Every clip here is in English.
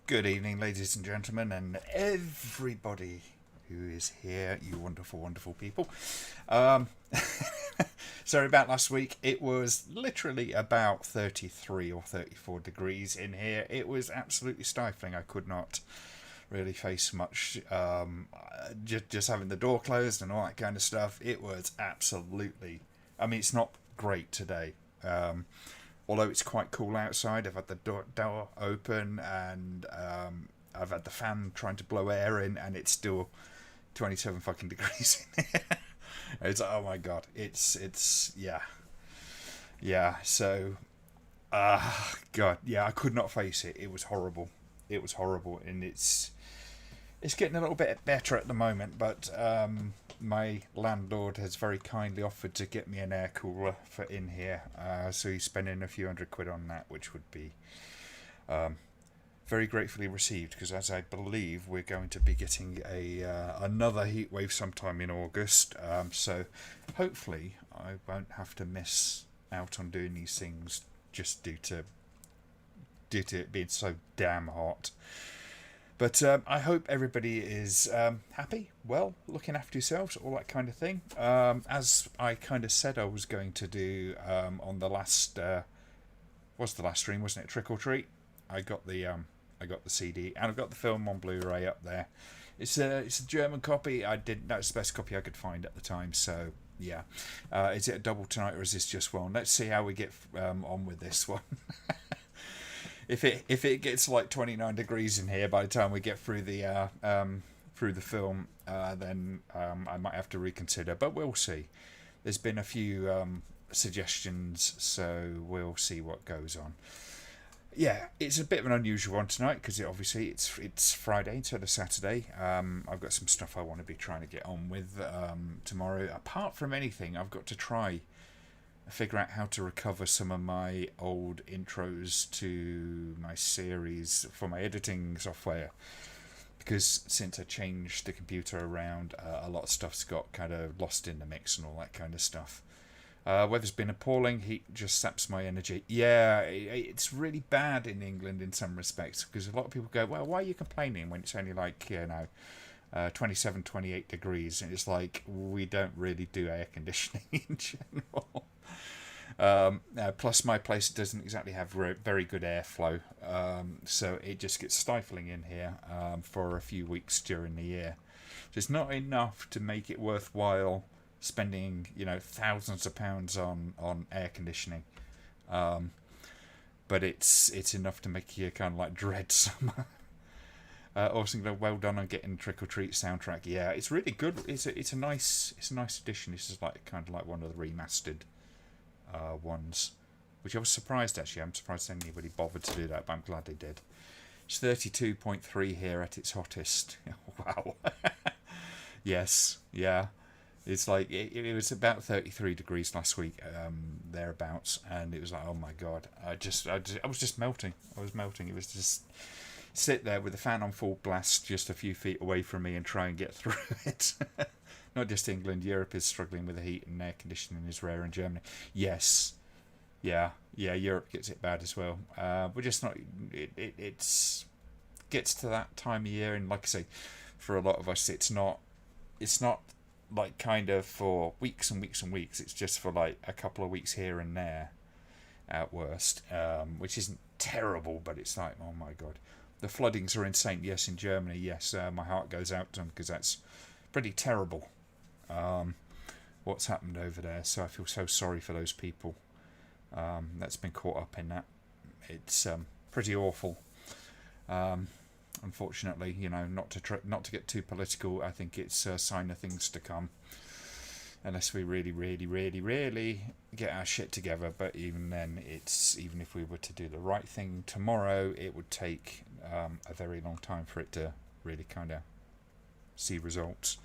Good evening, ladies and gentlemen, and everybody who is here, you wonderful, wonderful people. Um, Sorry about last week. It was literally about 33 or 34 degrees in here. It was absolutely stifling. I could not really face much. Just having the door closed and all that kind of stuff. It was absolutely. I mean, it's not great today. Although it's quite cool outside, I've had the door open and I've had the fan trying to blow air in, and it's still 27 fucking degrees in here. It's like, oh my god, it's yeah. So, god, yeah, I could not face it. It was horrible. It was horrible, and it's getting a little bit better at the moment, but my landlord has very kindly offered to get me an air cooler for in here, so he's spending a few £100 on that, which would be very gratefully received, because as I believe we're going to be getting another heat wave sometime in August, so hopefully I won't have to miss out on doing these things just due to it being so damn hot. But I hope everybody is happy, well, looking after yourselves, all that kind of thing. As I kind of said I was going to do on the last was the last stream, wasn't it? Trick or Treat. I got the CD and I've got the film on Blu-ray up there. It's a German copy. That's the best copy I could find at the time. So yeah, is it a double tonight or is this just one? Let's see how we get on with this one. If it gets like 29 degrees in here by the time we get through the film, then I might have to reconsider. But we'll see. There's been a few suggestions, so we'll see what goes on. Yeah, it's a bit of an unusual one tonight because obviously it's Friday instead of Saturday. I've got some stuff I want to be trying to get on with tomorrow. Apart from anything, I've got to try figure out how to recover some of my old intros to my series for my editing software, because since I changed the computer around, a lot of stuff's got kind of lost in the mix and all that kind of stuff. Weather's been appalling. Heat just saps my energy. Yeah, it's really bad in England in some respects, because a lot of people go, well, why are you complaining when it's only like 27, 28 degrees? And it's like, we don't really do air conditioning in general. Plus, my place doesn't exactly have very good airflow, so it just gets stifling in here for a few weeks during the year. So it's not enough to make it worthwhile spending, thousands of pounds on air conditioning, but it's enough to make you kind of like dread summer. Also, well done on getting Trick or Treat soundtrack. Yeah, it's really good. It's a nice addition. This is like kind of like one of the remastered ones, which I was surprised actually. I'm surprised anybody bothered to do that, but I'm glad they did. It's 32.3 here at its hottest. Wow. Yes, yeah. It's like it was about 33 degrees last week, thereabouts, and it was like, oh my god, I was just melting. I was melting. It was just sit there with the fan on full blast, just a few feet away from me, and try and get through it. Not just England, Europe is struggling with the heat, and air conditioning is rare in Germany. Yes, yeah, Europe gets it bad as well. We're just not. It's gets to that time of year, and like I say, for a lot of us, it's not like kind of for weeks and weeks and weeks. It's just for like a couple of weeks here and there, at worst, which isn't terrible, but it's like, oh my god, the floodings are insane. Yes, in Germany, yes, my heart goes out to them because that's pretty terrible. What's happened over there, so I feel so sorry for those people that's been caught up in that. It's pretty awful. Unfortunately, not to get too political, I think it's a sign of things to come, unless we really, really, really, really get our shit together. But even then, even if we were to do the right thing tomorrow, it would take a very long time for it to really kind of see results.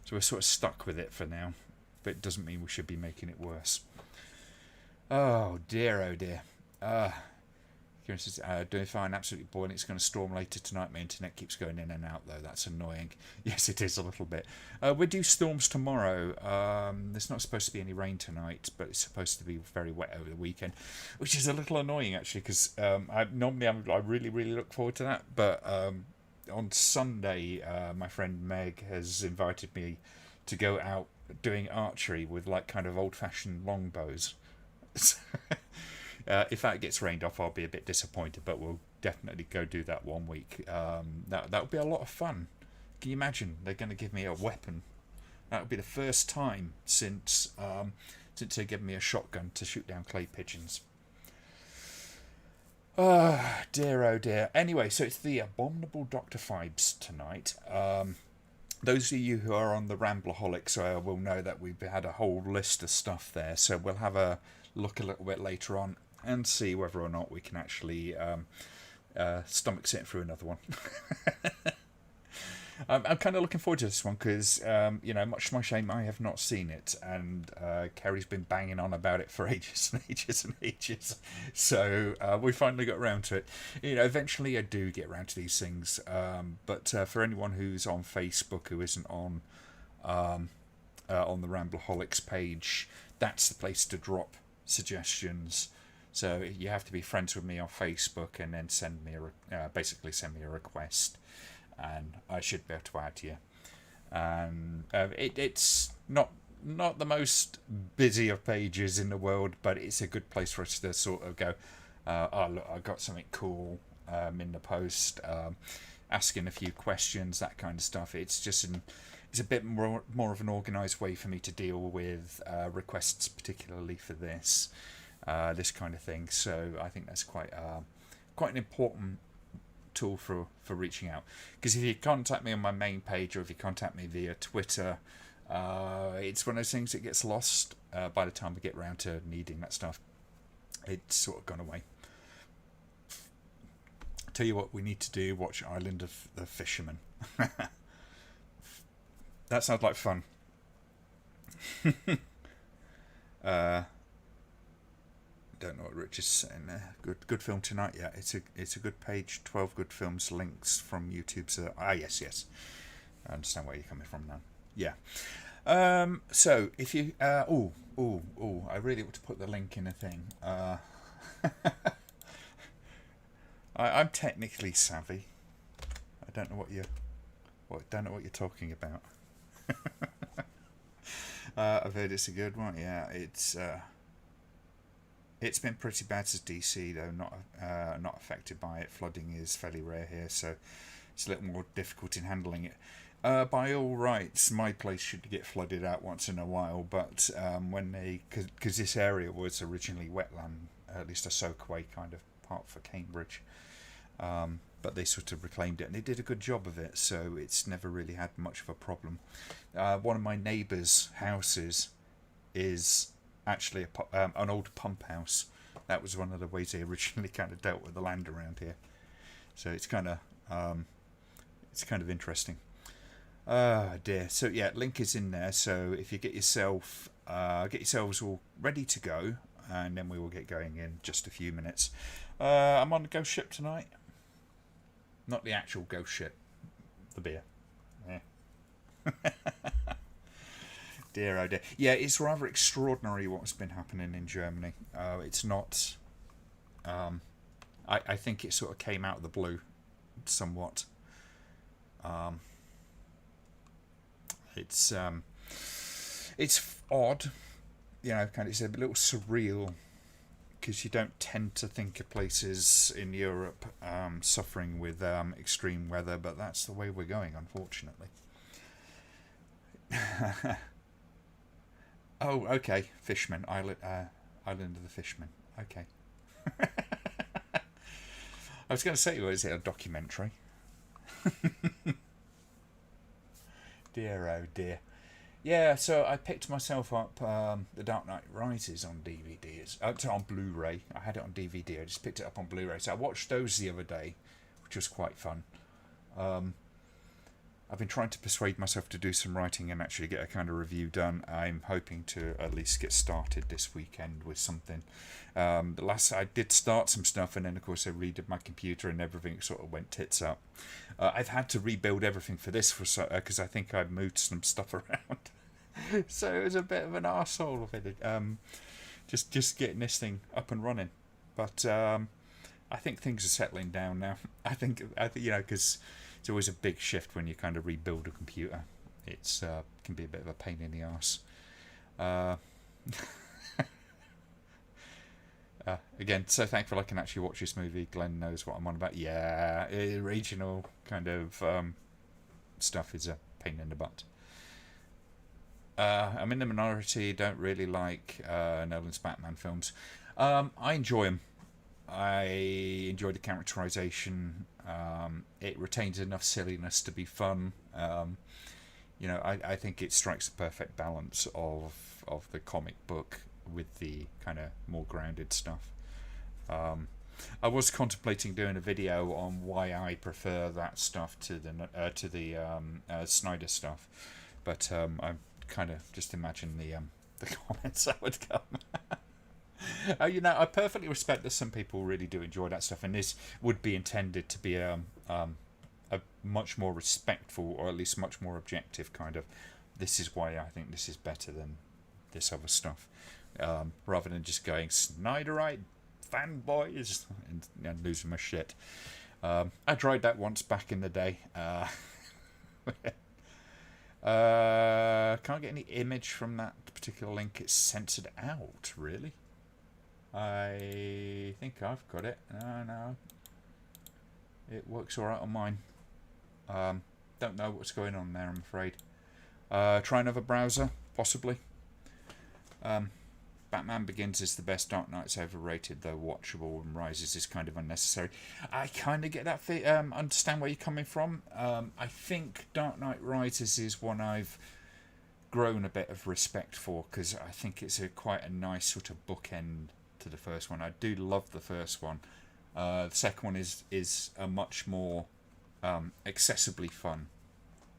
So we're sort of stuck with it for now, but it doesn't mean we should be making it worse. Oh dear, oh dear. Kieran says, doing fine, absolutely boiling. It's going to storm later tonight. My internet keeps going in and out, though. That's annoying. Yes, it is a little bit. We do storms tomorrow. There's not supposed to be any rain tonight, but it's supposed to be very wet over the weekend, which is a little annoying, actually, because I really, really look forward to that. But on Sunday, my friend Meg has invited me to go out doing archery with, like, kind of old-fashioned longbows. If that gets rained off, I'll be a bit disappointed, but we'll definitely go do that one week. That would be a lot of fun. Can you imagine? They're going to give me a weapon. That would be the first time since they gave me a shotgun to shoot down clay pigeons. Dear, oh dear. Anyway, so it's the Abominable Dr. Phibes tonight. Those of you who are on the Ramblaholics will know that we've had a whole list of stuff there, so we'll have a look a little bit later on and see whether or not we can actually stomach sitting through another one. I'm kind of looking forward to this one because, much to my shame, I have not seen it, and Kerry's been banging on about it for ages and ages and ages. So we finally got around to it. Eventually I do get around to these things, but for anyone who's on Facebook who isn't on the Ramblaholics page, that's the place to drop suggestions. So you have to be friends with me on Facebook and then send me a request, and I should be able to add you. And it's not the most busy of pages in the world, but it's a good place for us to sort of go, oh look, I got something cool in the post, asking a few questions, that kind of stuff. It's a bit more of an organised way for me to deal with requests, particularly for this kind of thing. So I think that's quite an important tool for reaching out. Because if you contact me on my main page, or if you contact me via Twitter, it's one of those things that gets lost by the time we get around to needing that stuff. It's sort of gone away. Tell you what we need to do, watch Island of the Fisherman. That sounds like fun. Don't know what Rich is saying there. Good film tonight. Yeah, it's a good page. 12 good films links from YouTube. So yes. I understand where you're coming from now. Yeah. So if you I really want to put the link in a thing. I'm technically savvy. I don't know what you're talking about. I've heard it's a good one. Yeah, it's been pretty bad as DC though. Not affected by it. Flooding is fairly rare here, so it's a little more difficult in handling it. By all rights, my place should get flooded out once in a while, but because this area was originally wetland, at least a soakaway kind of part for Cambridge. But they sort of reclaimed it, and they did a good job of it, so it's never really had much of a problem. One of my neighbours' houses is actually an old pump house. That was one of the ways they originally kind of dealt with the land around here. So it's kind of interesting. Dear. So yeah, link is in there. So if you get yourselves all ready to go, and then we will get going in just a few minutes. I'm on the ghost ship tonight. Not the actual ghost ship, the beer. Yeah. Dear, oh dear. Yeah, it's rather extraordinary what's been happening in Germany. It's not... I think it sort of came out of the blue, somewhat. It's odd, it's a little surreal, because you don't tend to think of places in Europe suffering with extreme weather, but that's the way we're going, unfortunately. Oh, okay. Fishmen. Island of the Fishmen. Okay. I was going to say, is it a documentary? Dear, oh dear. Yeah, so I picked myself up The Dark Knight Rises on DVD. It's on Blu-ray. I had it on DVD. I just picked it up on Blu-ray. So I watched those the other day, which was quite fun. I've been trying to persuade myself to do some writing and actually get a kind of review done. I'm hoping to at least get started this weekend with something. The last I did start some stuff, and then of course I redid my computer and everything sort of went tits up. I've had to rebuild everything for this because I think I moved some stuff around. So it was a bit of an arsehole of it. Just getting this thing up and running, but I think things are settling down now. I think because it's always a big shift when you kind of rebuild a computer. It's can be a bit of a pain in the arse. Again, so thankful I can actually watch this movie. Glenn knows what I'm on about. Yeah, regional kind of stuff is a pain in the butt. I'm in the minority. Don't really like Nolan's Batman films. I enjoy them. I enjoy the characterization. It retains enough silliness to be fun. I think it strikes the perfect balance of the comic book with the kind of more grounded stuff. I was contemplating doing a video on why I prefer that stuff to the Snyder stuff, but I kind of just imagine the comments that would come. I perfectly respect that some people really do enjoy that stuff, and this would be intended to be a much more respectful, or at least much more objective kind of. This is why I think this is better than this other stuff, rather than just going Snyderite fanboys and losing my shit. I tried that once back in the day. Can't get any image from that particular link. It's censored out, really. I think I've got it. No. It works alright on mine. Don't know what's going on there, I'm afraid. Try another browser, possibly. Batman Begins is the best. Dark Knight's overrated, though watchable, and Rises is kind of unnecessary. I kind of get that understand where you're coming from. I think Dark Knight Rises is one I've grown a bit of respect for, because I think it's quite a nice sort of bookend to the first one. I do love the first one. The second one is a much more accessibly fun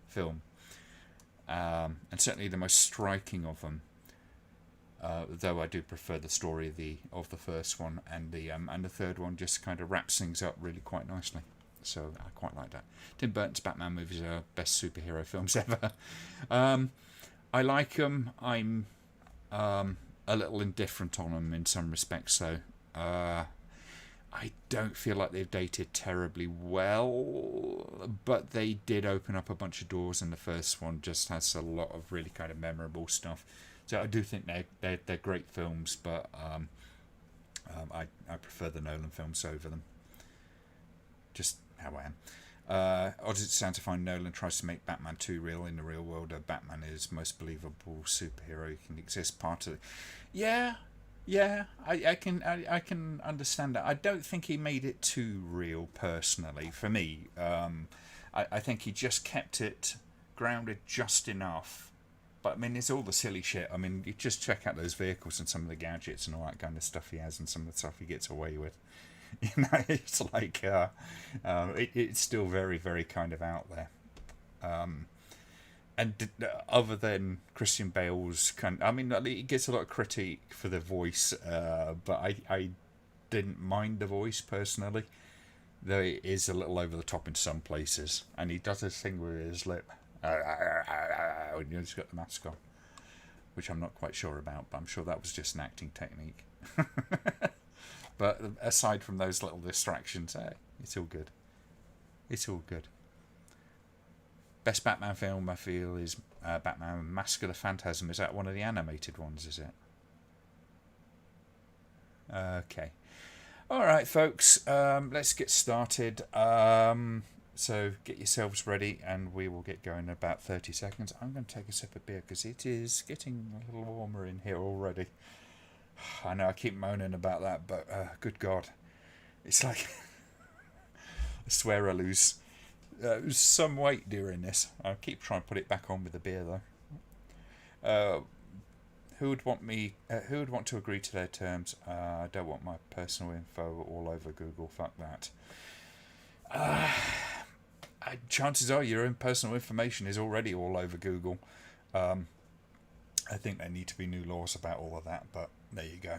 film, and certainly the most striking of them. Though I do prefer the story of the first one, and the third one just kind of wraps things up really quite nicely. So I quite like that. Tim Burton's Batman movies are best superhero films ever. I like them. I'm a little indifferent on them in some respects. So I don't feel like they've dated terribly well, but they did open up a bunch of doors, and the first one just has a lot of really kind of memorable stuff. So I do think they're great films, but I prefer the Nolan films over them. Just how I am. Odd as it sounds, to find Nolan tries to make Batman 2 real. In the real world, Batman is most believable superhero who can exist. Part of it. Yeah, I can understand that. I don't think he made it too real, personally. For me, I think he just kept it grounded just enough. But I mean, it's all the silly shit. I mean, you just check out those vehicles and some of the gadgets and all that kind of stuff he has, and some of the stuff he gets away with. It's like it's still very, very kind of out there. And other than Christian Bale's he gets a lot of critique for the voice, but I didn't mind the voice personally, though it is a little over the top in some places, and he does this thing with his lip. When he's got the mask on, which I'm not quite sure about, but I'm sure that was just an acting technique. But aside from those little distractions, it's all good. It's all good. Best Batman film, I feel, is Batman Mask of the Phantasm. Is that one of the animated ones, is it? Okay. Alright, folks, let's get started. So get yourselves ready, and we will get going in about 30 seconds. I'm going to take a sip of beer because it is getting a little warmer in here already. I know I keep moaning about that, but good God. It's like, I swear I lose some weight during this. I keep trying to put it back on with the beer, though. Who would want to agree to their terms? I don't want my personal info all over Google. Fuck that. I chances are your own personal information is already all over Google. I think there need to be new laws about all of that, but there you go.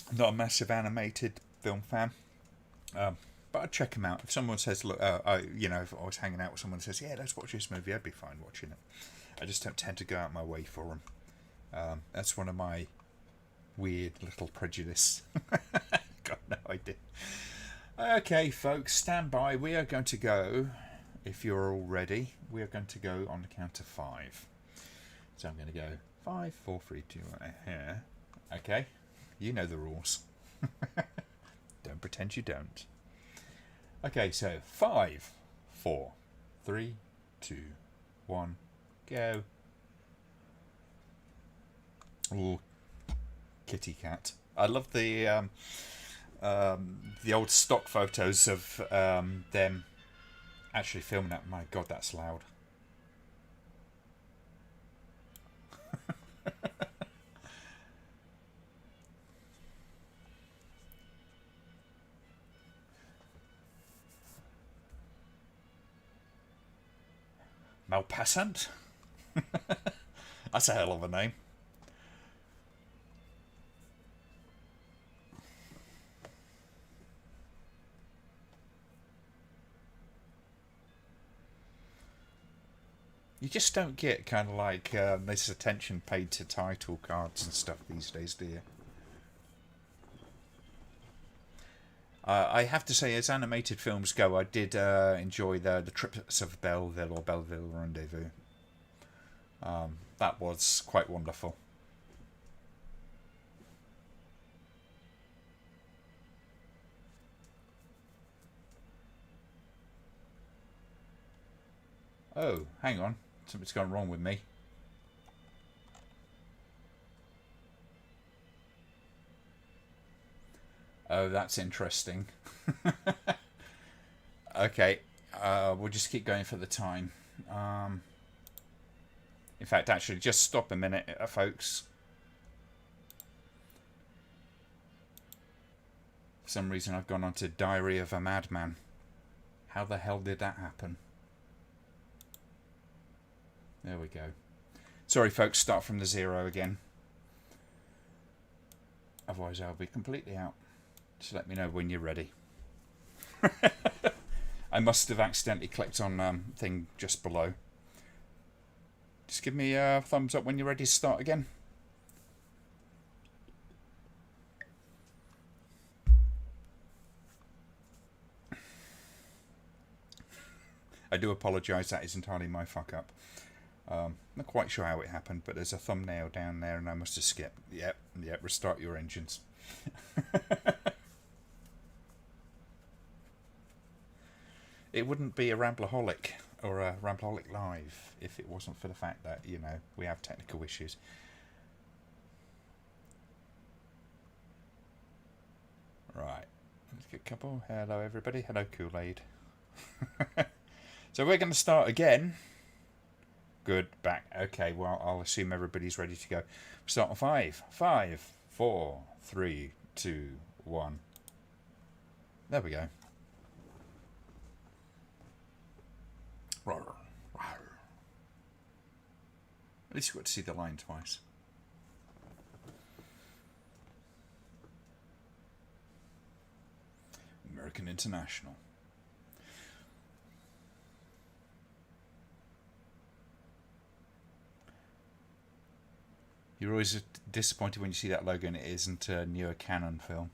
I'm not a massive animated film fan, but I'd check them out. If someone says, look, if I was hanging out with someone who says, yeah, let's watch this movie, I'd be fine watching it. I just don't tend to go out my way for them. That's one of my weird little prejudice. Got no idea. Okay, folks, stand by. We are going to go, if you're all ready, we are going to go on the count of 5. So I'm going to go 5, 4, 3, 2, 1, here. Okay, you know the rules. Don't pretend you don't. Okay, so 5, 4, 3, 2, 1, go. Ooh, kitty cat. I love the old stock photos of them actually filming that. My God, that's loud. Malpassant? That's a hell of a name. You just don't get kind of like this attention paid to title cards and stuff these days, do you? I have to say, as animated films go, I did enjoy the Trips of Belleville or Belleville Rendezvous. That was quite wonderful. Oh, hang on. Something's gone wrong with me. Oh, that's interesting. Okay, we'll just keep going for the time. In fact, actually, just stop a minute, folks. For some reason, I've gone on to Diary of a Madman. How the hell did that happen? There we go. Sorry, folks, start from the 0 again. Otherwise, I'll be completely out. Just let me know when you're ready. I must have accidentally clicked on thing just below. Just give me a thumbs up when you're ready to start again. I do apologise, that is entirely my fuck up. Not quite sure how it happened, but there's a thumbnail down there and I must have skipped. Yep, restart your engines. It wouldn't be a Ramblaholic or a Ramblaholic Live if it wasn't for the fact that, you know, we have technical issues. Right, let's get a couple. Hello everybody, hello Kool-Aid. So we're going to start again. Good, back. Okay, well, I'll assume everybody's ready to go. Start on 5. 5, 4, 3, 2, 1. There we go. At least you got to see the line twice. American International. You're always disappointed when you see that logo and it isn't a newer Canon film.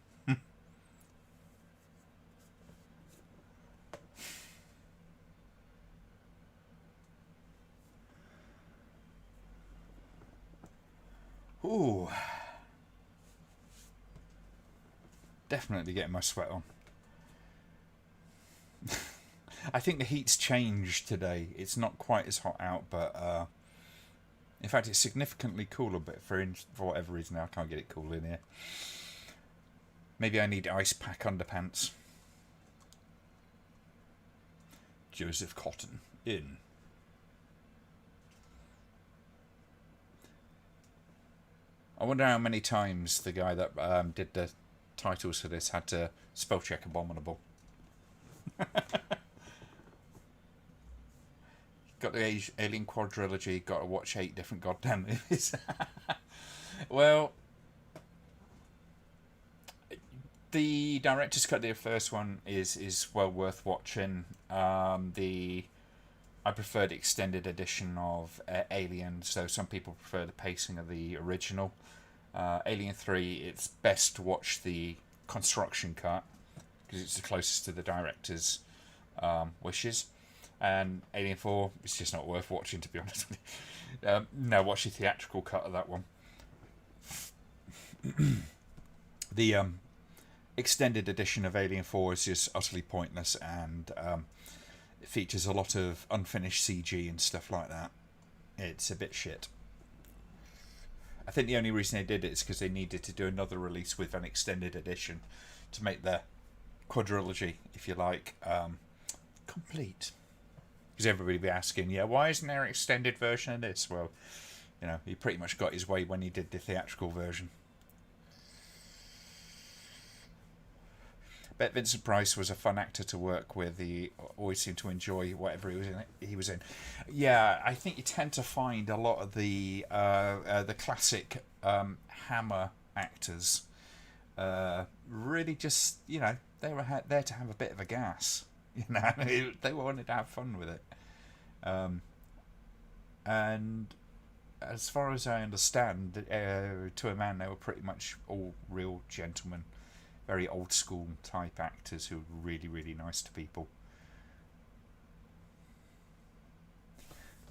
Ooh. Definitely getting my sweat on. I think the heat's changed today. It's not quite as hot out, but in fact it's significantly cooler, but for whatever reason I can't get it cool in here. Maybe I need ice pack underpants. Joseph Cotton in. I wonder how many times the guy that did the titles for this had to spell check Abominable. Got the Alien quadrilogy. Got to watch 8 different goddamn movies. Well, the director's cut of the first one is well worth watching. I prefer the extended edition of Alien, so some people prefer the pacing of the original. Alien 3, it's best to watch the construction cut because it's the closest to the director's wishes. And Alien 4, it's just not worth watching, to be honest with you. No, watch the theatrical cut of that one. The extended edition of Alien 4 is just utterly pointless, and it features a lot of unfinished CG and stuff like that. It's a bit shit. I think the only reason they did it is because they needed to do another release with an extended edition to make the quadrilogy, if you like, complete. Because everybody be asking, yeah, why isn't there an extended version of this? Well, you know, he pretty much got his way when he did the theatrical version. Bet Vincent Price was a fun actor to work with. He always seemed to enjoy whatever he was in. Yeah, I think you tend to find a lot of the classic Hammer actors really just, you know, they were there to have a bit of a gas. You know, they wanted to have fun with it. And as far as I understand, to a man, they were pretty much all real gentlemen. Very old school type actors who were really, really nice to people.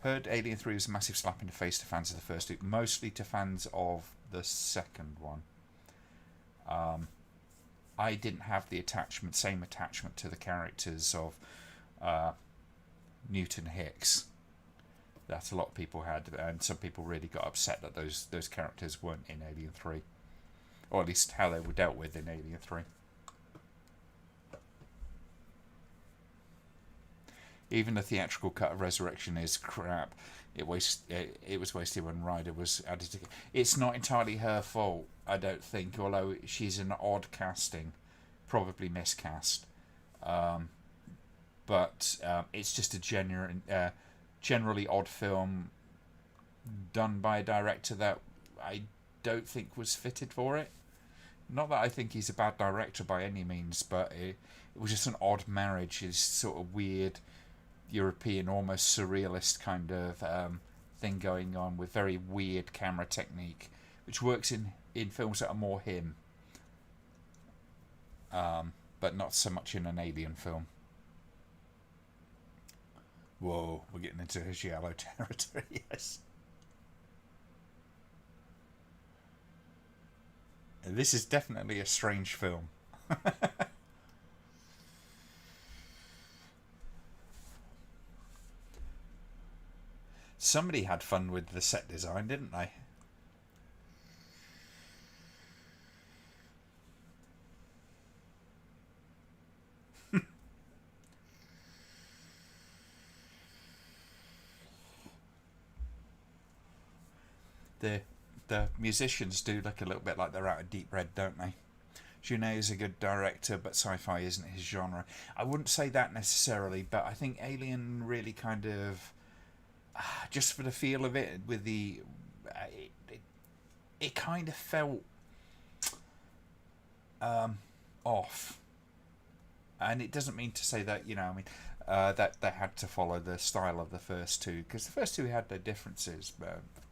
Heard Alien 3 was a massive slap in the face to fans of the first two, mostly to fans of the second one. I didn't have the same attachment to the characters of Newton Hicks that a lot of people had, and some people really got upset that those characters weren't in Alien 3. Or at least how they were dealt with in Alien 3. Even the theatrical cut of Resurrection is crap. It was wasted when Ryder was added to. It's not entirely her fault, I don't think, although she's an odd casting. Probably miscast. But it's just a generally odd film done by a director that I don't think was fitted for it. Not that I think he's a bad director by any means, but it was just an odd marriage. His sort of weird European, almost surrealist kind of thing going on with very weird camera technique, which works in films that are more him, but not so much in an Alien film. Whoa, we're getting into his yellow territory, yes. This is definitely a strange film. Somebody had fun with the set design, didn't they? The musicians do look a little bit like they're out of Deep Red, don't they? Jeunet is a good director, but sci-fi isn't his genre. I wouldn't say that necessarily, but I think Alien really kind of, just for the feel of it, with the, it kind of felt off. And it doesn't mean to say that, you know, I mean, that they had to follow the style of the first two, because the first two had their differences,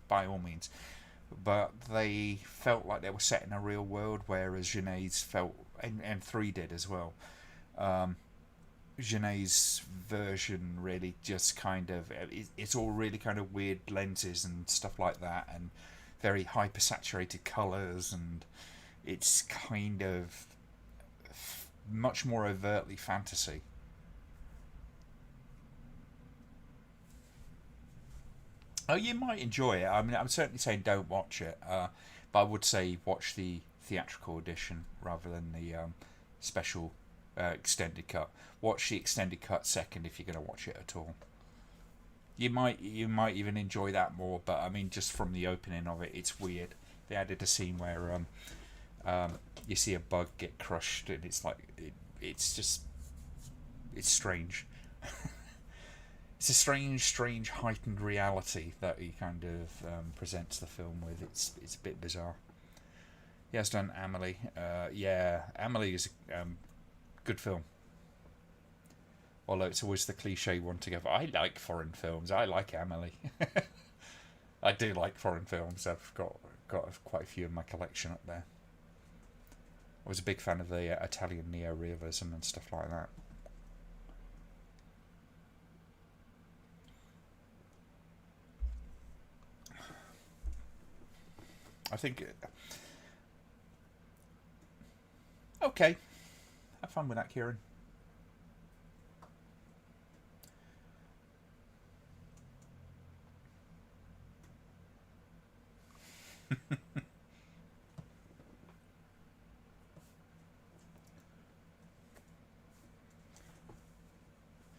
by all means. But they felt like they were set in a real world, whereas Genet's felt, and 3 did as well. Genet's version really just kind of, it's all really kind of weird lenses and stuff like that, and very hyper-saturated colours, and it's kind of much more overtly fantasy. Oh, you might enjoy it. I mean, I'm certainly saying don't watch it, but I would say watch the theatrical edition rather than the special extended cut. Watch the extended cut second if you're going to watch it at all. You might even enjoy that more, but I mean, just from the opening of it, it's weird. They added a scene where You see a bug get crushed, and it's like it's just it's strange. It's a strange heightened reality that he kind of presents the film with. It's a bit bizarre. He has done Amelie. Yeah, Amelie is a good film. Although it's always the cliche one to go, I like foreign films. I like Amelie. I do like foreign films. I've got quite a few in my collection up there. I was a big fan of the Italian neo-realism and stuff like that. I think. Okay. Have fun with that, Kieran.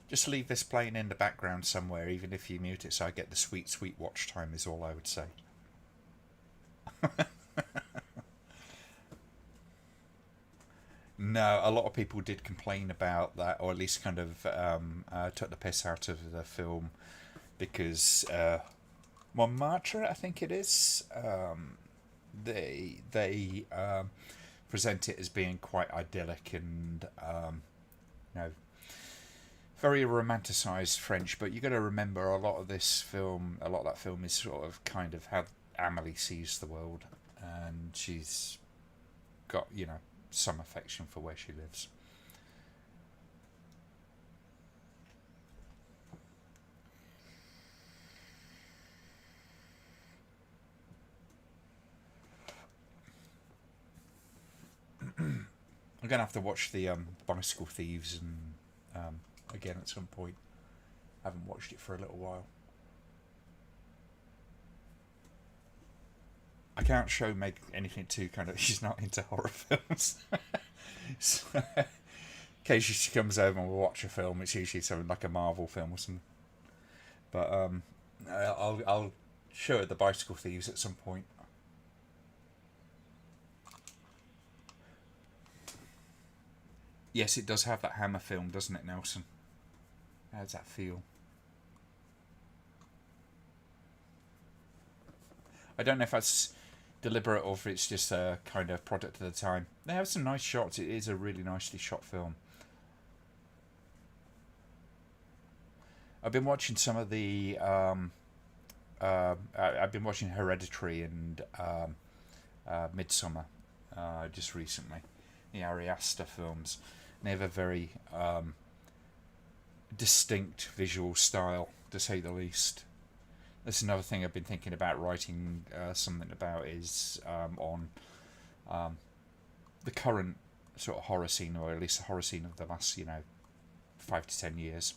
Just leave this playing in the background somewhere, even if you mute it, so I get the sweet watch time, is all I would say. No, a lot of people did complain about that, or at least kind of took the piss out of the film because Montmartre, I think it is, they present it as being quite idyllic and you know, very romanticized French. But you got to remember, a lot of that film is sort of kind of how Amelie sees the world, and she's got some affection for where she lives. I'm gonna have to watch the Bicycle Thieves and again at some point. I haven't watched it for a little while. I can't show Meg anything too kind of. She's not into horror films. So, occasionally she comes over and we'll watch a film. It's usually something like a Marvel film or something. But I'll show her the Bicycle Thieves at some point. Yes, it does have that Hammer film, doesn't it, Nelson? How does that feel? I don't know if that's deliberate or if it's just a kind of product of the time. They have some nice shots. It is a really nicely shot film. I've been watching some of the. I've been watching Hereditary and Midsummer just recently. The Ari Aster films. They have a very distinct visual style, to say the least. That's another thing I've been thinking about writing something about is on the current sort of horror scene, or at least the horror scene of the last 5 to 10 years.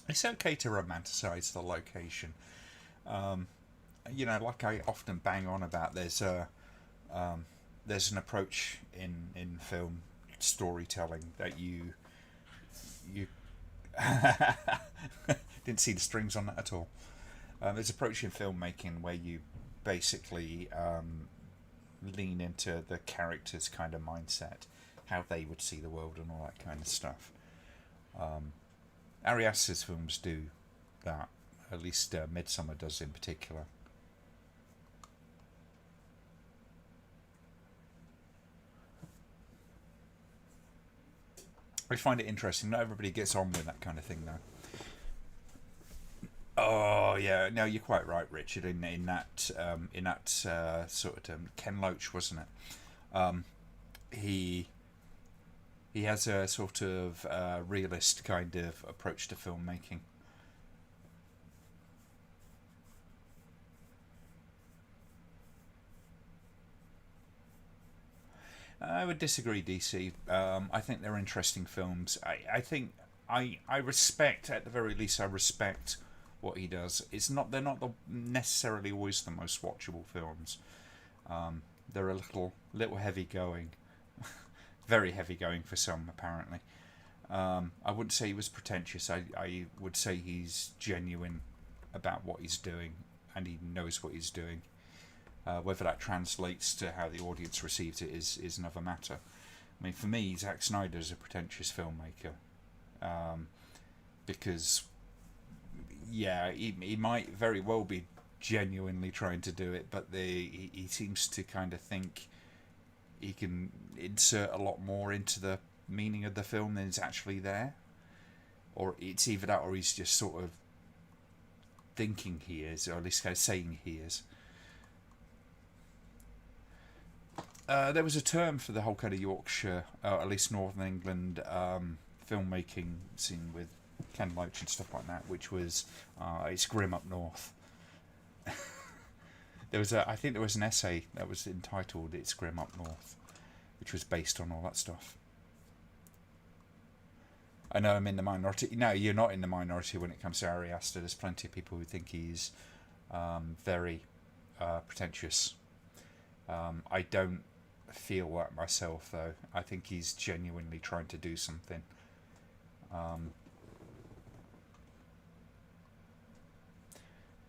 It's okay to romanticize the location. Um, like I often bang on about, there's an approach in film storytelling that you didn't see the strings on that at all. There's an approach in filmmaking where you basically lean into the character's kind of mindset, how they would see the world, and all that kind of stuff. Ari Aster's films do that. At least Midsummer does in particular. I find it interesting. Not everybody gets on with that kind of thing, though. Oh yeah, no, you're quite right, Richard. In that sort of term, Ken Loach, wasn't it? He he has a sort of realist kind of approach to filmmaking. I would disagree, DC. I think they're interesting films. I think I respect, at the very least, I respect what he does. They're not necessarily always the most watchable films. They're a little heavy going, very heavy going for some apparently. I wouldn't say he was pretentious. I would say he's genuine about what he's doing, and he knows what he's doing. Whether that translates to how the audience receives it is another matter. I mean, for me, Zack Snyder is a pretentious filmmaker, because, yeah, he might very well be genuinely trying to do it, but he seems to kind of think he can insert a lot more into the meaning of the film than is actually there. Or it's either that, or he's just sort of thinking he is, or at least kind of saying he is. There was a term for the whole kind of Yorkshire, at least Northern England, filmmaking scene with Ken Loach and stuff like that, which was it's grim up north. I think there was an essay that was entitled "It's Grim Up North," which was based on all that stuff. I know I'm in the minority. No, you're not in the minority when it comes to Ari Aster. There's plenty of people who think he's very pretentious. I don't feel that myself, though. I think he's genuinely trying to do something.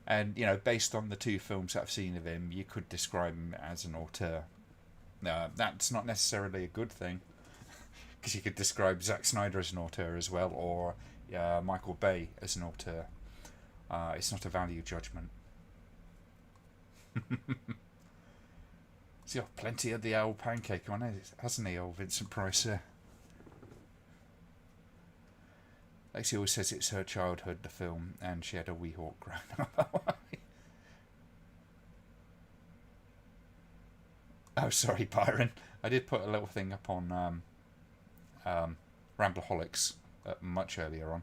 And, based on the two films that I've seen of him, you could describe him as an auteur. That's not necessarily a good thing, because you could describe Zack Snyder as an auteur as well, or Michael Bay as an auteur. It's not a value judgment. He's got plenty of the old pancake on it, hasn't he, old Vincent Price? Lexi always says it's her childhood, the film, and she had a Weehawk growing up. Oh, sorry, Byron. I did put a little thing up on Rambleholics much earlier on.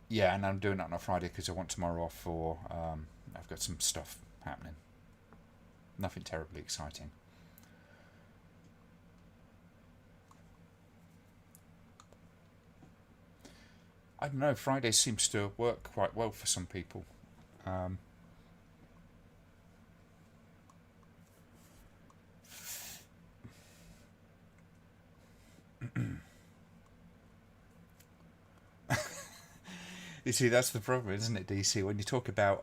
Yeah, and I'm doing that on a Friday because I want tomorrow off for... I've got some stuff happening. Nothing terribly exciting. I don't know, Friday seems to work quite well for some people. You see, that's the problem, isn't it, DC? When you talk about,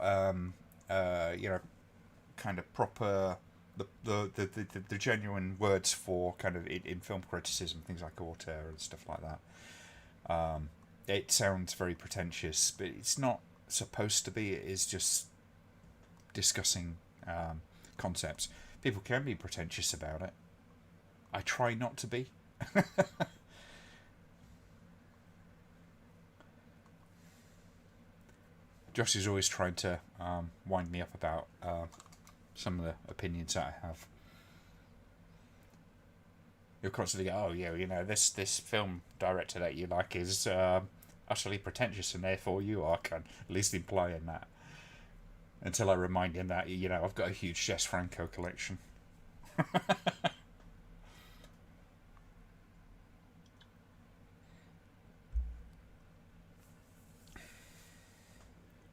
kind of proper, the genuine words for kind of in film criticism, things like auteur and stuff like that. It sounds very pretentious, but it's not supposed to be. It is just discussing concepts. People can be pretentious about it. I try not to be. Josh is always trying to wind me up about some of the opinions that I have. You'll constantly go, oh yeah, this film director that you like is utterly pretentious, and therefore you are, at least implying that. Until I remind him that, I've got a huge Jess Franco collection.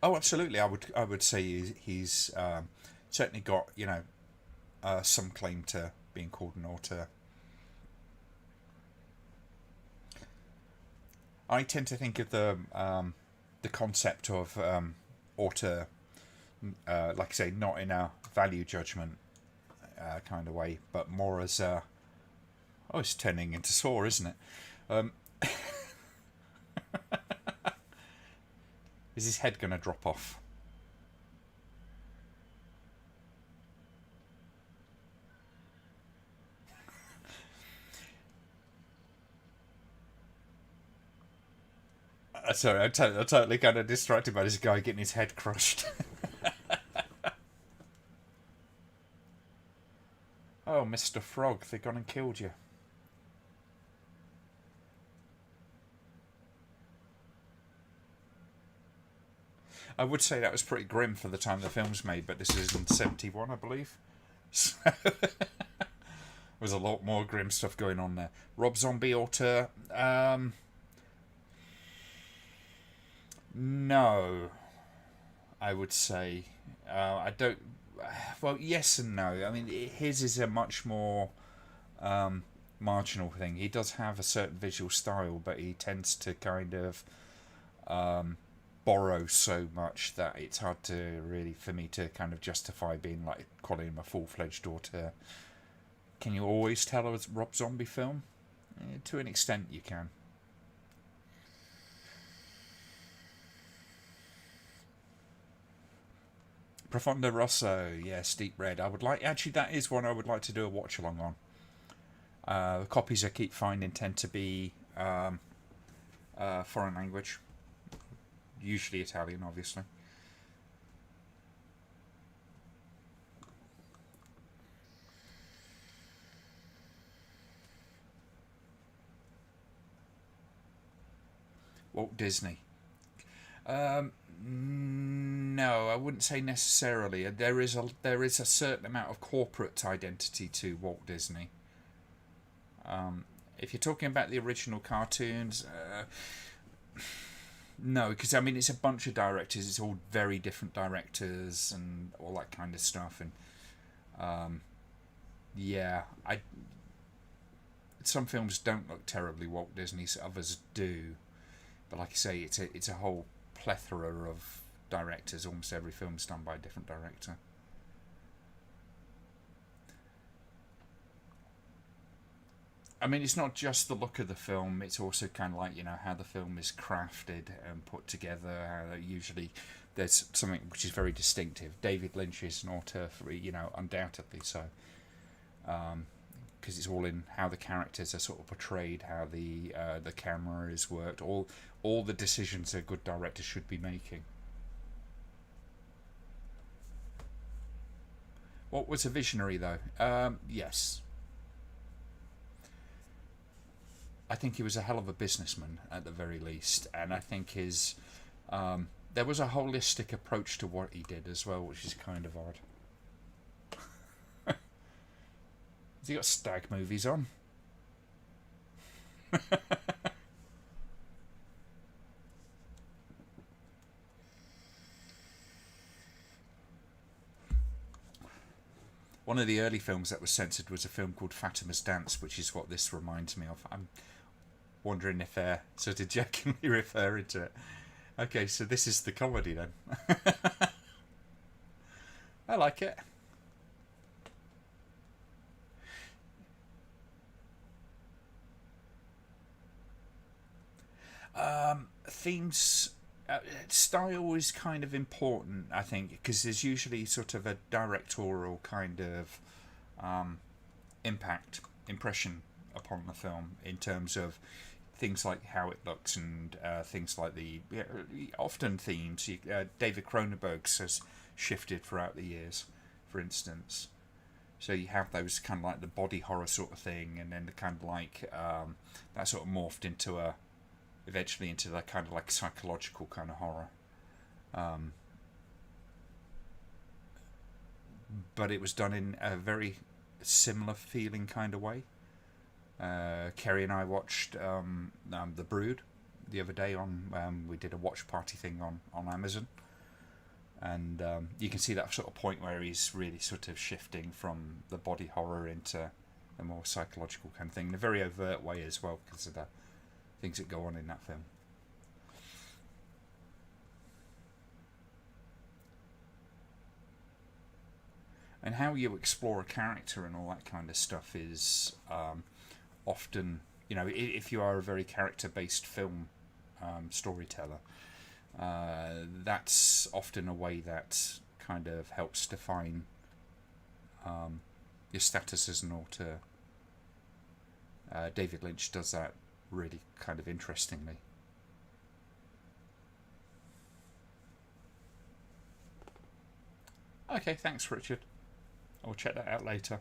Oh, absolutely. I would say he's certainly got some claim to being called an auteur. I tend to think of the concept of auteur, like I say, not in a value judgment kind of way, but more as it's turning into Saw, isn't it? Is his head going to drop off? Sorry, I'm totally kind of distracted by this guy getting his head crushed. Oh, Mr. Frog, they've gone and killed you. I would say that was pretty grim for the time the film's made, but this is in 71, I believe. So there's a lot more grim stuff going on there. Rob Zombie auteur. No, I would say. I don't. Well, yes and no. I mean, his is a much more marginal thing. He does have a certain visual style, but he tends to kind of borrow so much that it's hard to really, for me to kind of justify being like calling him a full-fledged auteur. Can you always tell a Rob Zombie film? To an extent, you can. Profondo Rosso, yes, Deep Red. I would like, actually, that is one I would like to do a watch along on. The copies I keep finding tend to be foreign language, usually Italian, obviously. Walt Disney. No, I wouldn't say necessarily. There is a certain amount of corporate identity to Walt Disney. If you're talking about the original cartoons, no, because I mean it's a bunch of directors. It's all very different directors and all that kind of stuff. And yeah, I some films don't look terribly Walt Disney, others do. But like I say, it's a whole plethora of directors. Almost every film's done by a different director. I mean, it's not just the look of the film. It's also kind of like how the film is crafted and put together. How usually there's something which is very distinctive. David Lynch is an auteur, for, undoubtedly so, because it's all in how the characters are sort of portrayed, how the camera is worked, all the decisions a good director should be making. What was a visionary though? Yes, I think he was a hell of a businessman at the very least, and I think there was a holistic approach to what he did as well, which is kind of odd. Has he got stag movies on? One of the early films that was censored was a film called Fatima's Dance, which is what this reminds me of. I'm wondering if they're sort of jokingly referring to it. Okay, so this is the comedy then. I like it. Themes, style is kind of important, I think, because there's usually sort of a directorial kind of impression upon the film in terms of things like how it looks and things like the often themes. David Cronenberg's has shifted throughout the years, for instance. So you have those kind of like the body horror sort of thing, and then the kind of like that sort of morphed into eventually into that kind of like psychological kind of horror. Um, but it was done in a very similar feeling kind of way. Kerry and I watched The Brood the other day on. We did a watch party thing on Amazon, and you can see that sort of point where he's really sort of shifting from the body horror into a more psychological kind of thing in a very overt way as well, because of the things that go on in that film. And how you explore a character and all that kind of stuff is often, if you are a very character-based film storyteller, that's often a way that kind of helps define your status as an author. David Lynch does that really kind of interestingly. Okay, thanks, Richard. I'll check that out later.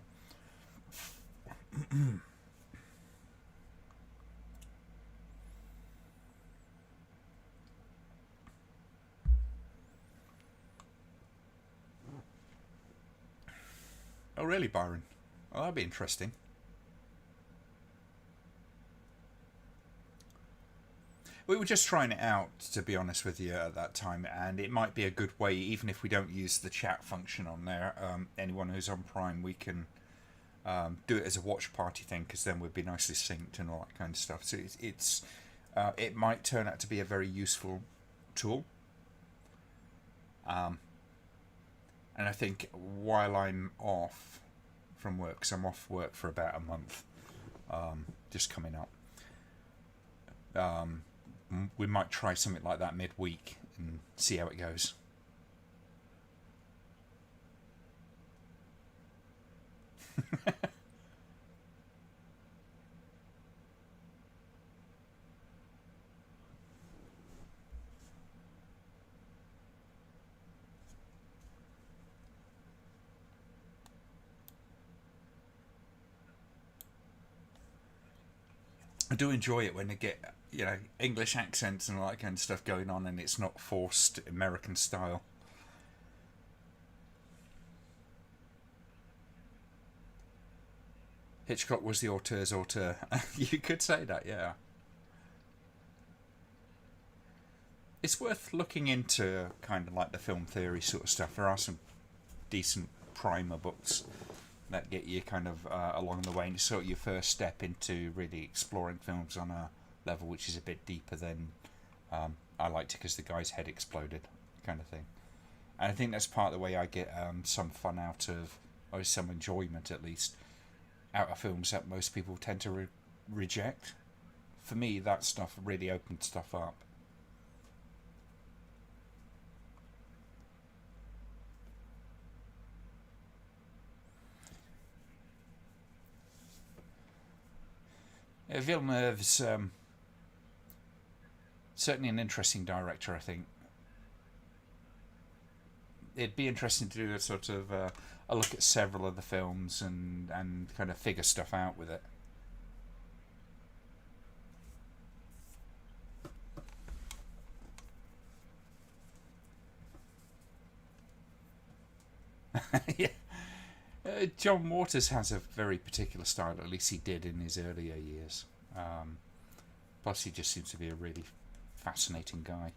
Oh, really, Byron? Well, that'd be interesting. We were just trying it out, to be honest with you, at that time, and it might be a good way, even if we don't use the chat function on there. Anyone who's on Prime, we can do it as a watch party thing, because then we'd be nicely synced and all that kind of stuff. So it might turn out to be a very useful tool. And I think while I'm off from work, because I'm off work for about a month, just coming up, we might try something like that midweek and see how it goes. I do enjoy it when they get, English accents and all that kind of stuff going on, and it's not forced American style. Hitchcock was the auteur's auteur. You could say that, yeah. It's worth looking into kind of like the film theory sort of stuff. There are some decent primer books that get you kind of along the way, and it's sort of your first step into really exploring films on a level which is a bit deeper than I liked it because the guy's head exploded kind of thing. And I think that's part of the way I get some fun out of, or some enjoyment at least, out of films that most people tend to reject. For me, that stuff really opened stuff up. Villeneuve's certainly an interesting director, I think. It'd be interesting to do a sort of a look at several of the films and kind of figure stuff out with it. Yeah. John Waters has a very particular style, at least he did in his earlier years. Plus, he just seems to be a really fascinating guy.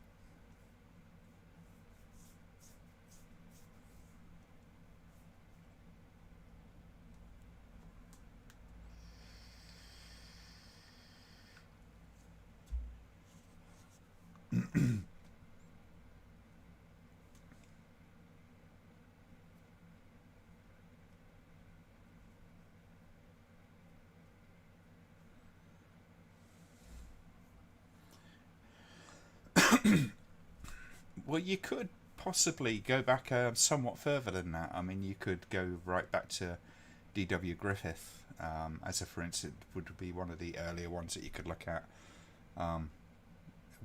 Well, you could possibly go back somewhat further than that. I mean, you could go right back to D.W. Griffith, as a for instance, would be one of the earlier ones that you could look at,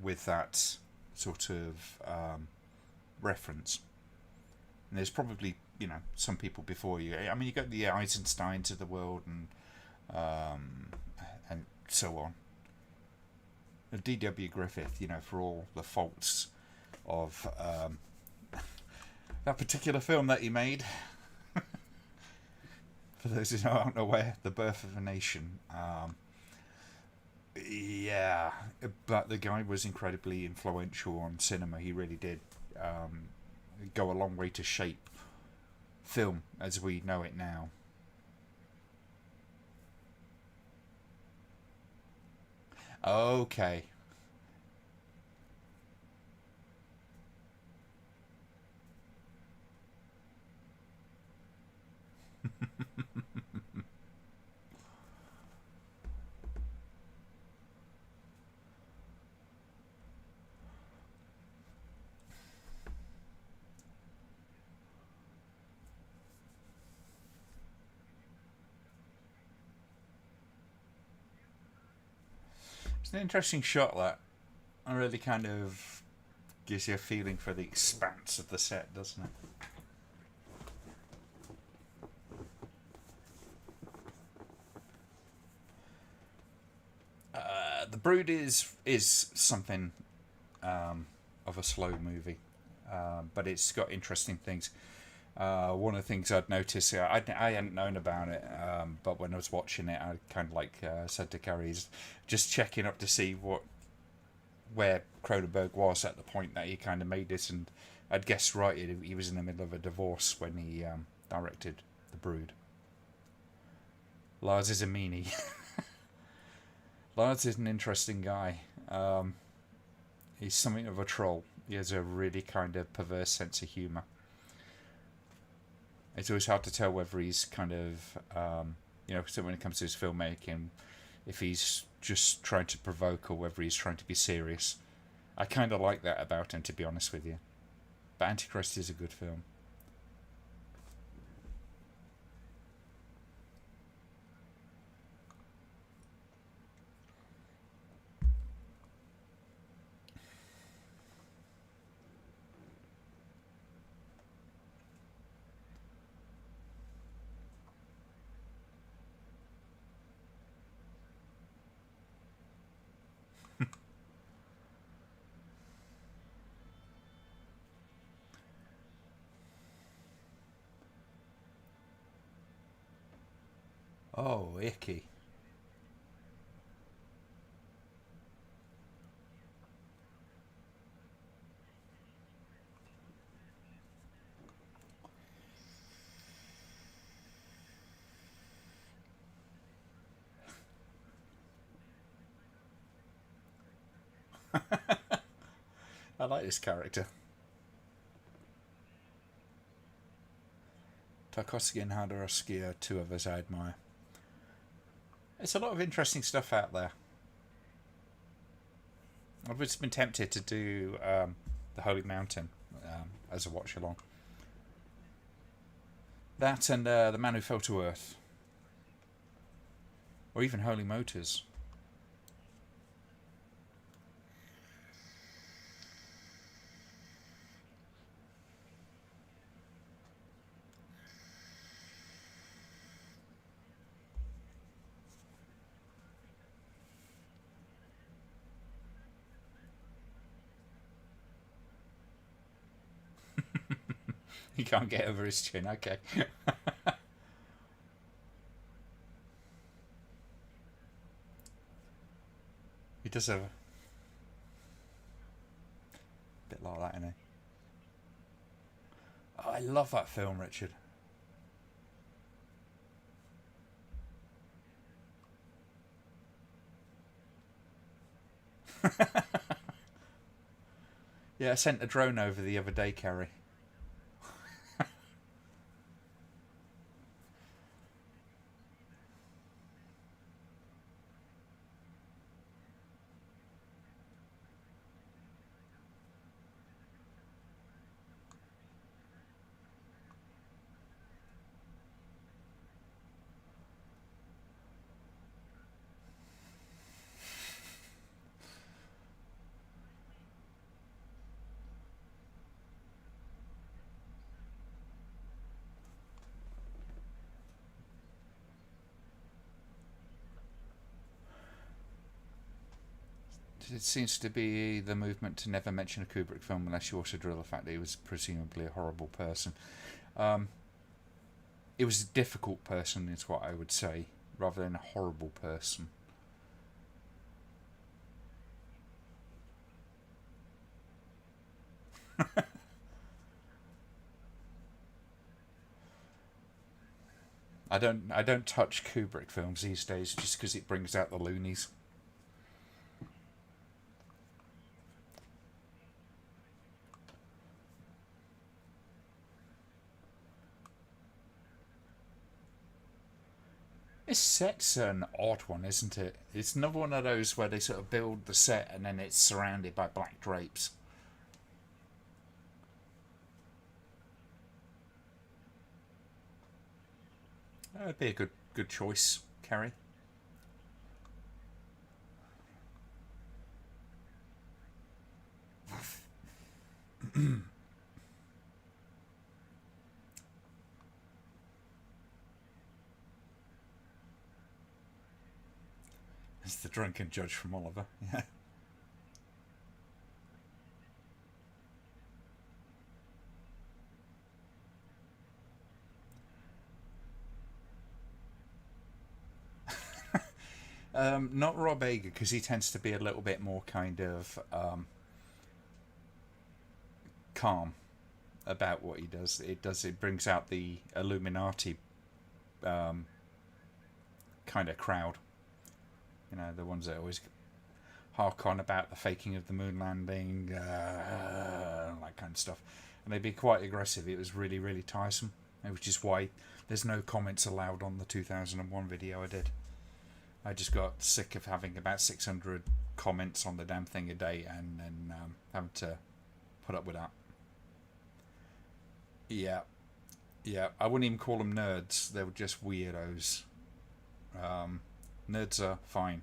with that sort of reference. And there's probably, some people before you. I mean, you got the Eisensteins of the world and so on. D.W. Griffith, for all the faults of that particular film that he made. For those who aren't aware, The Birth of a Nation. Yeah, but the guy was incredibly influential on cinema. He really did go a long way to shape film as we know it now. Okay. It's an interesting shot, that. It really kind of gives you a feeling for the expanse of the set, doesn't it? The Brood is something of a slow movie, but it's got interesting things. One of the things I'd noticed, I hadn't known about it, but when I was watching it, I kind of said to Carrie, just checking up to see where Cronenberg was at the point that he kind of made this, and I'd guessed right, he was in the middle of a divorce when he directed The Brood. Lars is a meanie. Lars is an interesting guy. He's something of a troll. He has a really kind of perverse sense of humour. It's always hard to tell whether he's kind of, so when it comes to his filmmaking, if he's just trying to provoke or whether he's trying to be serious. I kind of like that about him, to be honest with you. But Antichrist is a good film. Oh, icky. I like this character. Tarkovsky and Jodorowsky are two of us I admire. There's a lot of interesting stuff out there. I've just been tempted to do The Holy Mountain as a watch along. That and The Man Who Fell to Earth. Or even Holy Motors. He can't get over his chin, okay. He does have a bit like that, innit? Oh, I love that film, Richard. Yeah, I sent a drone over the other day, Carrie. It seems to be the movement to never mention a Kubrick film unless you also drill the fact that he was presumably a horrible person. It was a difficult person, is what I would say, rather than a horrible person. I don't touch Kubrick films these days just because it brings out the loonies. This set's an odd one, isn't it? It's another one of those where they sort of build the set and then it's surrounded by black drapes. That would be a good choice, Carrie. It's the drunken judge from Oliver. Yeah. Not Rob Ager, because he tends to be a little bit more kind of calm about what he does. It brings out the Illuminati kind of crowd. You know, the ones that always hark on about the faking of the moon landing, that kind of stuff. And they'd be quite aggressive. It was really, really tiresome, which is why there's no comments allowed on the 2001 video I did. I just got sick of having about 600 comments on the damn thing a day, and then having to put up with that. Yeah, yeah. I wouldn't even call them nerds. They were just weirdos. Nerds are fine.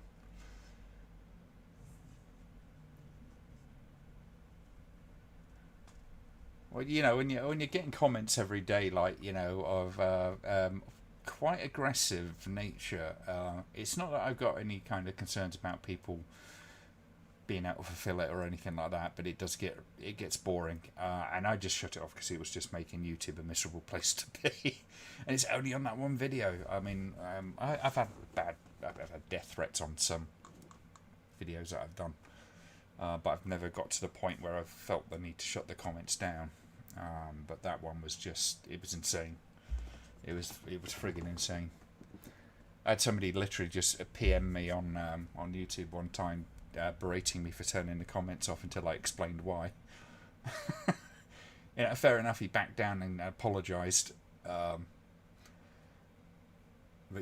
Well, you know, when you're getting comments every day, like, you know, of quite aggressive nature, it's not that I've got any kind of concerns about people being able to fulfill it or anything like that, but it gets boring, and I just shut it off because it was just making YouTube a miserable place to be. And it's only on that one video. I mean, I've had death threats on some videos that I've done, but I've never got to the point where I've felt the need to shut the comments down. But that one was it was insane. It was friggin' insane. I had somebody literally just PM me on YouTube one time, berating me for turning the comments off until I explained why. Yeah, fair enough. He backed down and apologised. But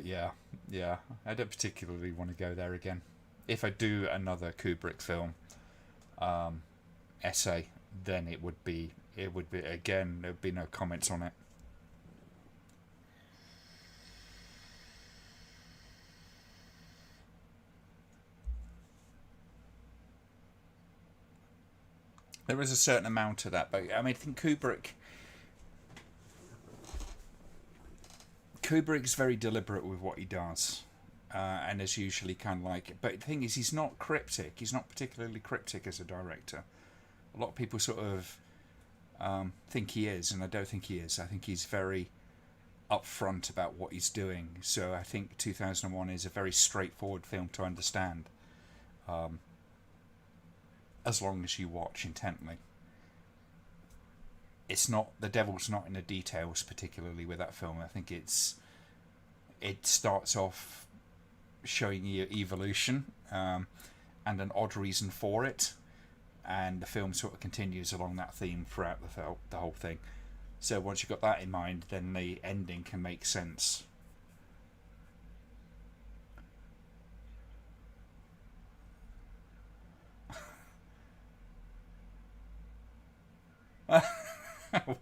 yeah, I don't particularly want to go there again. If I do another Kubrick film essay, then it would be again. There would be no comments on it. There is a certain amount of that, but I mean, I think Kubrick's very deliberate with what he does, and is usually kind of like. But the thing is, he's not cryptic. He's not particularly cryptic as a director. A lot of people sort of think he is, and I don't think he is. I think he's very upfront about what he's doing. So I think 2001 is a very straightforward film to understand. As long as you watch intently. It's not, the devil's not in the details, particularly with that film. I think it starts off showing you evolution, and an odd reason for it, and the film sort of continues along that theme throughout the whole thing. So once you've got that in mind, then the ending can make sense.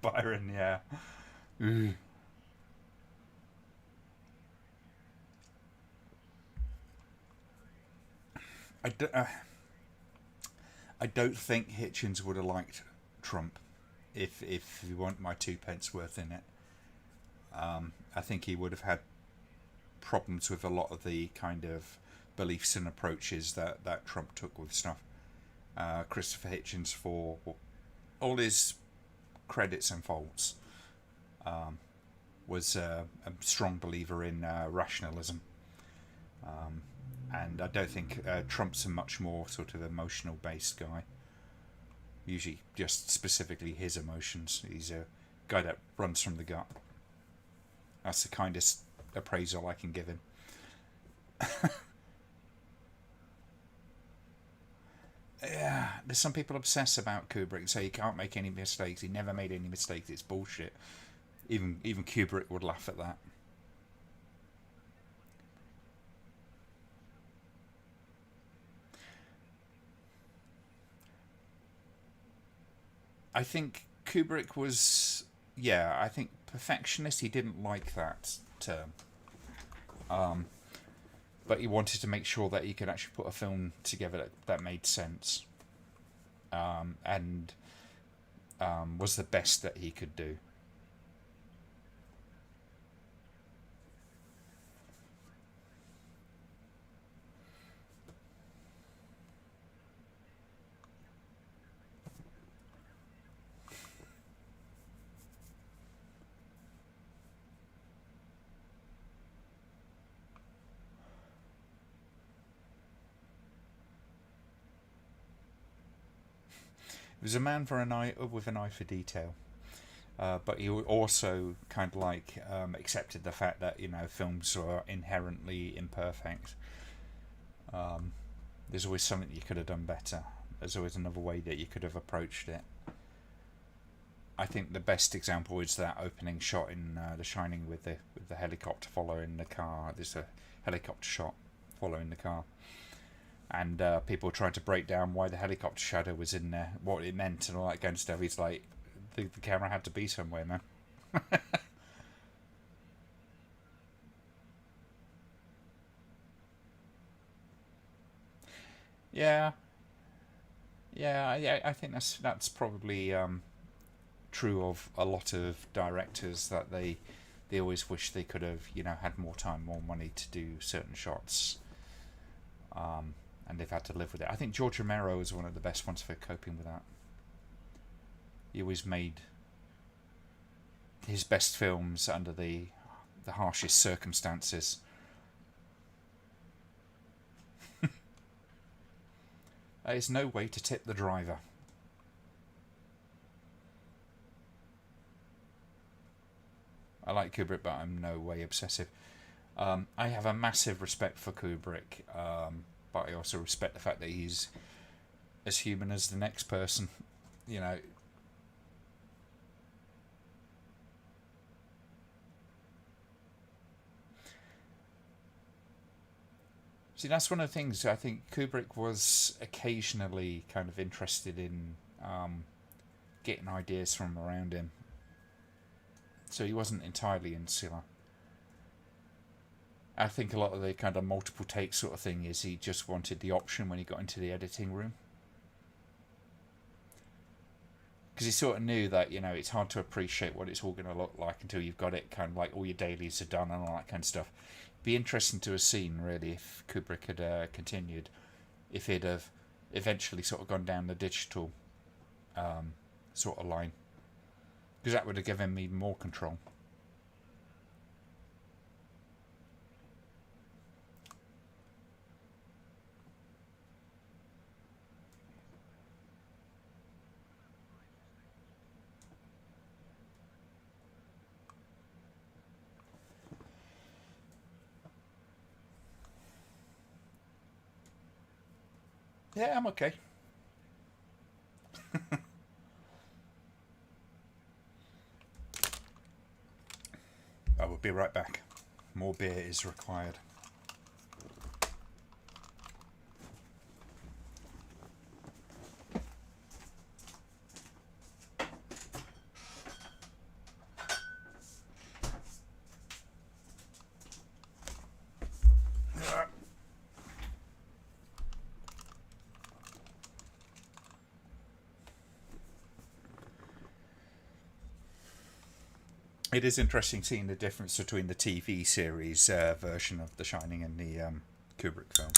Byron, yeah. Ooh. I, do, I don't think Hitchens would have liked Trump, if you want my two pence worth in it. I think he would have had problems with a lot of the kind of beliefs and approaches that Trump took with stuff. Christopher Hitchens, for all his credits and faults, was a strong believer in rationalism. And I don't think Trump's a much more sort of emotional based guy. Usually just specifically his emotions. He's a guy that runs from the gut. That's the kindest appraisal I can give him. Yeah, there's some people obsess about Kubrick and say he can't make any mistakes. He never made any mistakes. It's bullshit. Even Kubrick would laugh at that. I think Kubrick was, yeah, I think perfectionist. He didn't like that term, but he wanted to make sure that he could actually put a film together that made sense, and was the best that he could do. was a man for an eye with an eye for detail. But he also kind of like accepted the fact that films are inherently imperfect. There's always something you could have done better. There's always another way that you could have approached it. I think the best example is that opening shot in The Shining with the helicopter following the car. There's a helicopter shot following the car, and people tried to break down why the helicopter shadow was in there, what it meant, and all that kind of stuff. He's like, the camera had to be somewhere, man. Yeah, yeah. I think that's probably true of a lot of directors, that they always wish they could have had more time, more money to do certain shots, and they've had to live with it. I think George Romero is one of the best ones for coping with that. He always made his best films under the harshest circumstances. There is no way to tip the driver. I like Kubrick, but I'm no way obsessive. I have a massive respect for Kubrick, but I also respect the fact that he's as human as the next person. You know. See, that's one of the things. I think Kubrick was occasionally kind of interested in getting ideas from around him. So he wasn't entirely insular. I think a lot of the kind of multiple take sort of thing is he just wanted the option when he got into the editing room. Because he sort of knew that, it's hard to appreciate what it's all going to look like until you've got it, kind of like all your dailies are done and all that kind of stuff. Be interesting to have seen, really, if Kubrick had continued, if he'd have eventually sort of gone down the digital sort of line. Because that would have given me more control. Yeah, I'm okay. I will be right back. More beer is required. It is interesting seeing the difference between the TV series version of The Shining and the Kubrick film.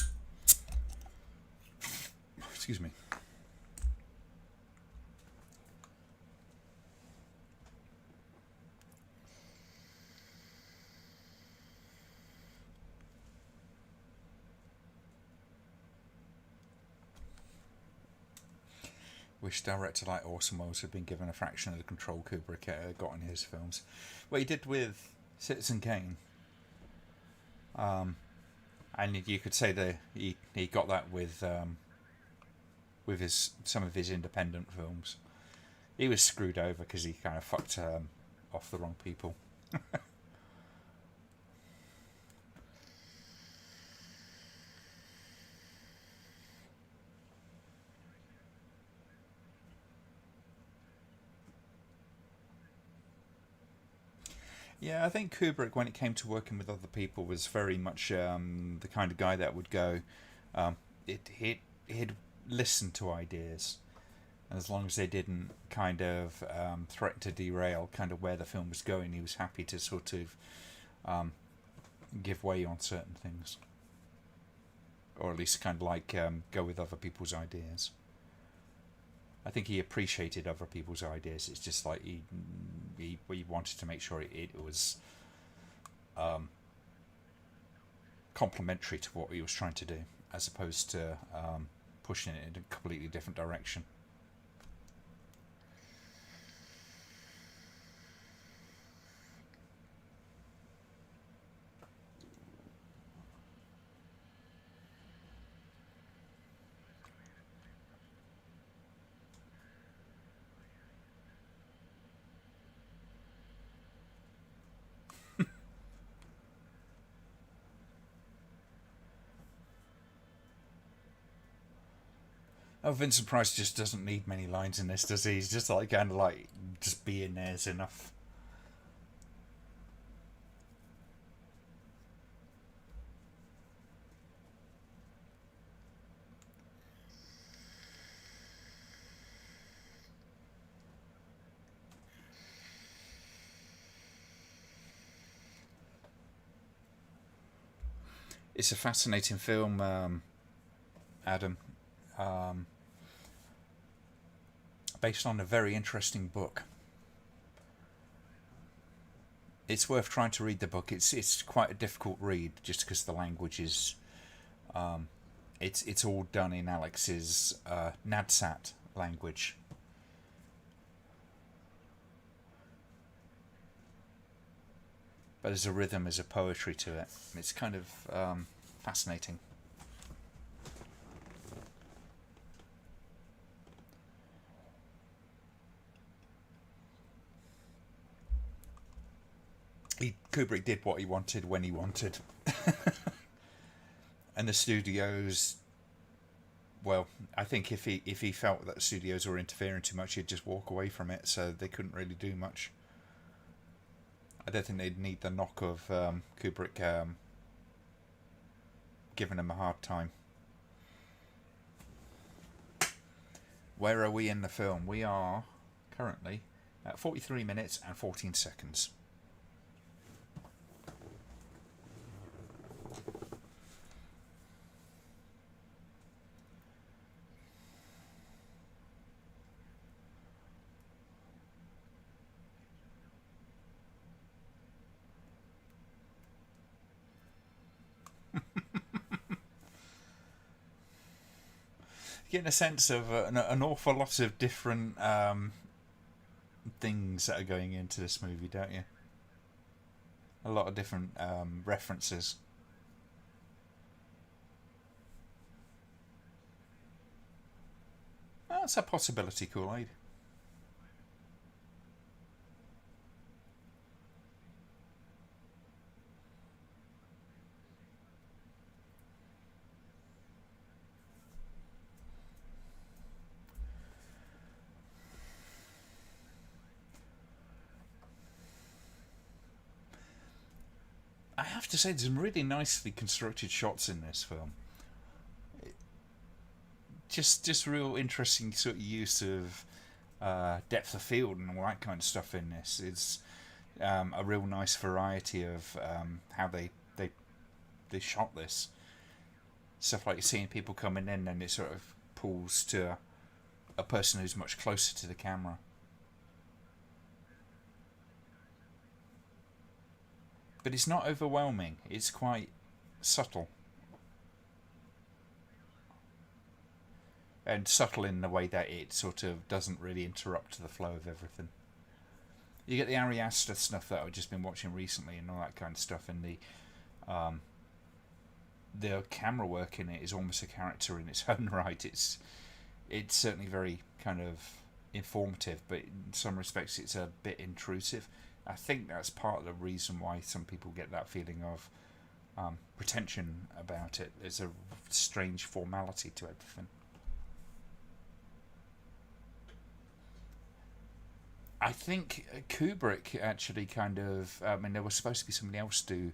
Excuse me. Wish director like Orson Welles had been given a fraction of the control Kubrick got in his films. What he did with Citizen Kane, and you could say that he got that with some of his independent films. He was screwed over because he kind of fucked off the wrong people. Yeah, I think Kubrick, when it came to working with other people, was very much the kind of guy that would go. He'd listen to ideas, and as long as they didn't kind of threaten to derail kind of where the film was going, he was happy to sort of give way on certain things, or at least kind of like go with other people's ideas. I think he appreciated other people's ideas. It's just like he wanted to make sure it was complementary to what he was trying to do, as opposed to pushing it in a completely different direction. Oh, Vincent Price just doesn't need many lines in this, does he? He's just like kind of like just being there's enough. It's a fascinating film, Adam, um, based on a very interesting book. It's worth trying to read the book. It's quite a difficult read just because the language is it's all done in Alex's Nadsat language. But there's a rhythm, there's a poetry to it. It's kind of fascinating. Kubrick did what he wanted when he wanted. And the studios, well, I think if he felt that the studios were interfering too much, he'd just walk away from it, so they couldn't really do much. I don't think they'd need the knock of Kubrick giving him a hard time. Where are we in the film? We are currently at 43 minutes and 14 seconds. Getting a sense of an awful lot of different things that are going into this movie, don't you? A lot of different references. That's a possibility, Kool-Aid. I have to say, there's some really nicely constructed shots in this film. Just real interesting sort of use of depth of field and all that kind of stuff in this. It's a real nice variety of how they shot this. Stuff like seeing people coming in and it sort of pulls to a person who's much closer to the camera. But it's not overwhelming. It's quite subtle. And subtle in the way that it sort of doesn't really interrupt the flow of everything. You get the Ari Aster stuff that I've just been watching recently and all that kind of stuff, and the camera work in it is almost a character in its own right. It's certainly very kind of informative, but in some respects it's a bit intrusive. I think that's part of the reason why some people get that feeling of pretension about it. There's a strange formality to everything. I think Kubrick actually kind of. I mean, there was supposed to be somebody else to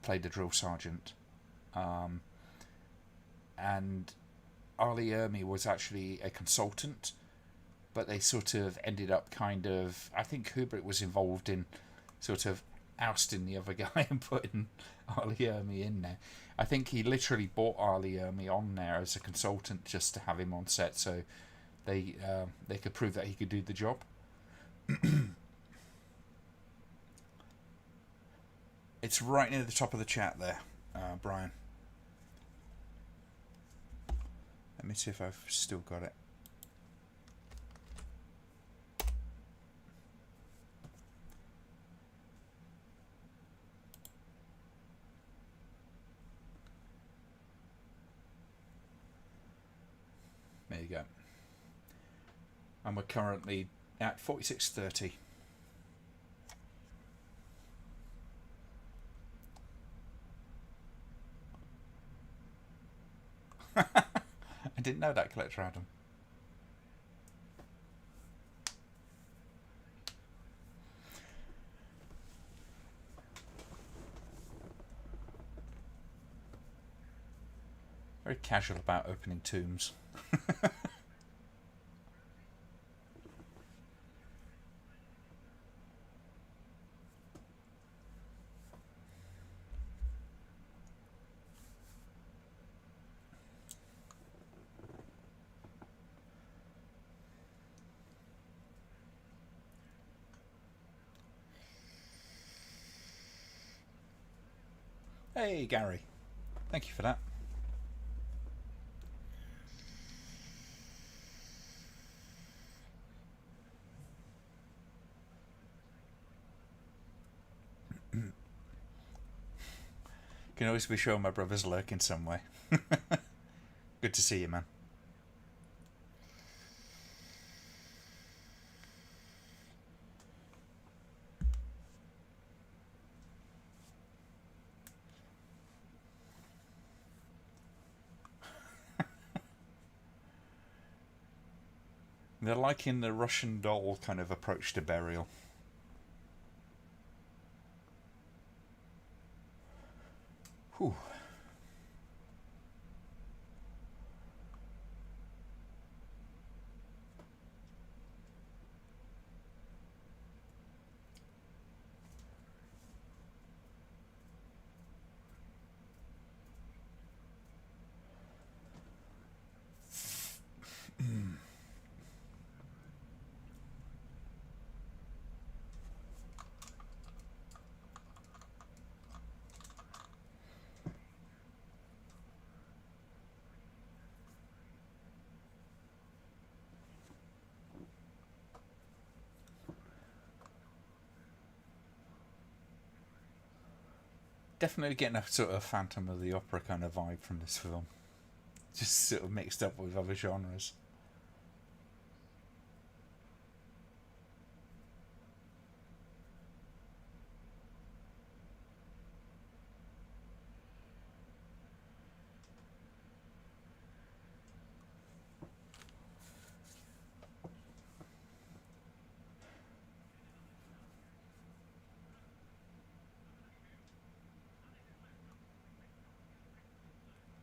play the drill sergeant, and Ali Ermey was actually a consultant, but they sort of ended up kind of. I think Kubrick was involved in sort of ousting the other guy and putting Ali Ermey in there. I think he literally bought Ali Ermey on there as a consultant just to have him on set, so they could prove that he could do the job. It's right near the top of the chat there, Brian. Let me see if I've still got it. There you go. And we're currently at 46:30. I didn't know that, Collector Adam. Very casual about opening tombs. Hey, Gary. Thank you for that. Can always be sure my brother's lurking somewhere. Good to see you, man. They're liking the Russian doll kind of approach to burial. Whew. Definitely getting a sort of Phantom of the Opera kind of vibe from this film. Just sort of mixed up with other genres.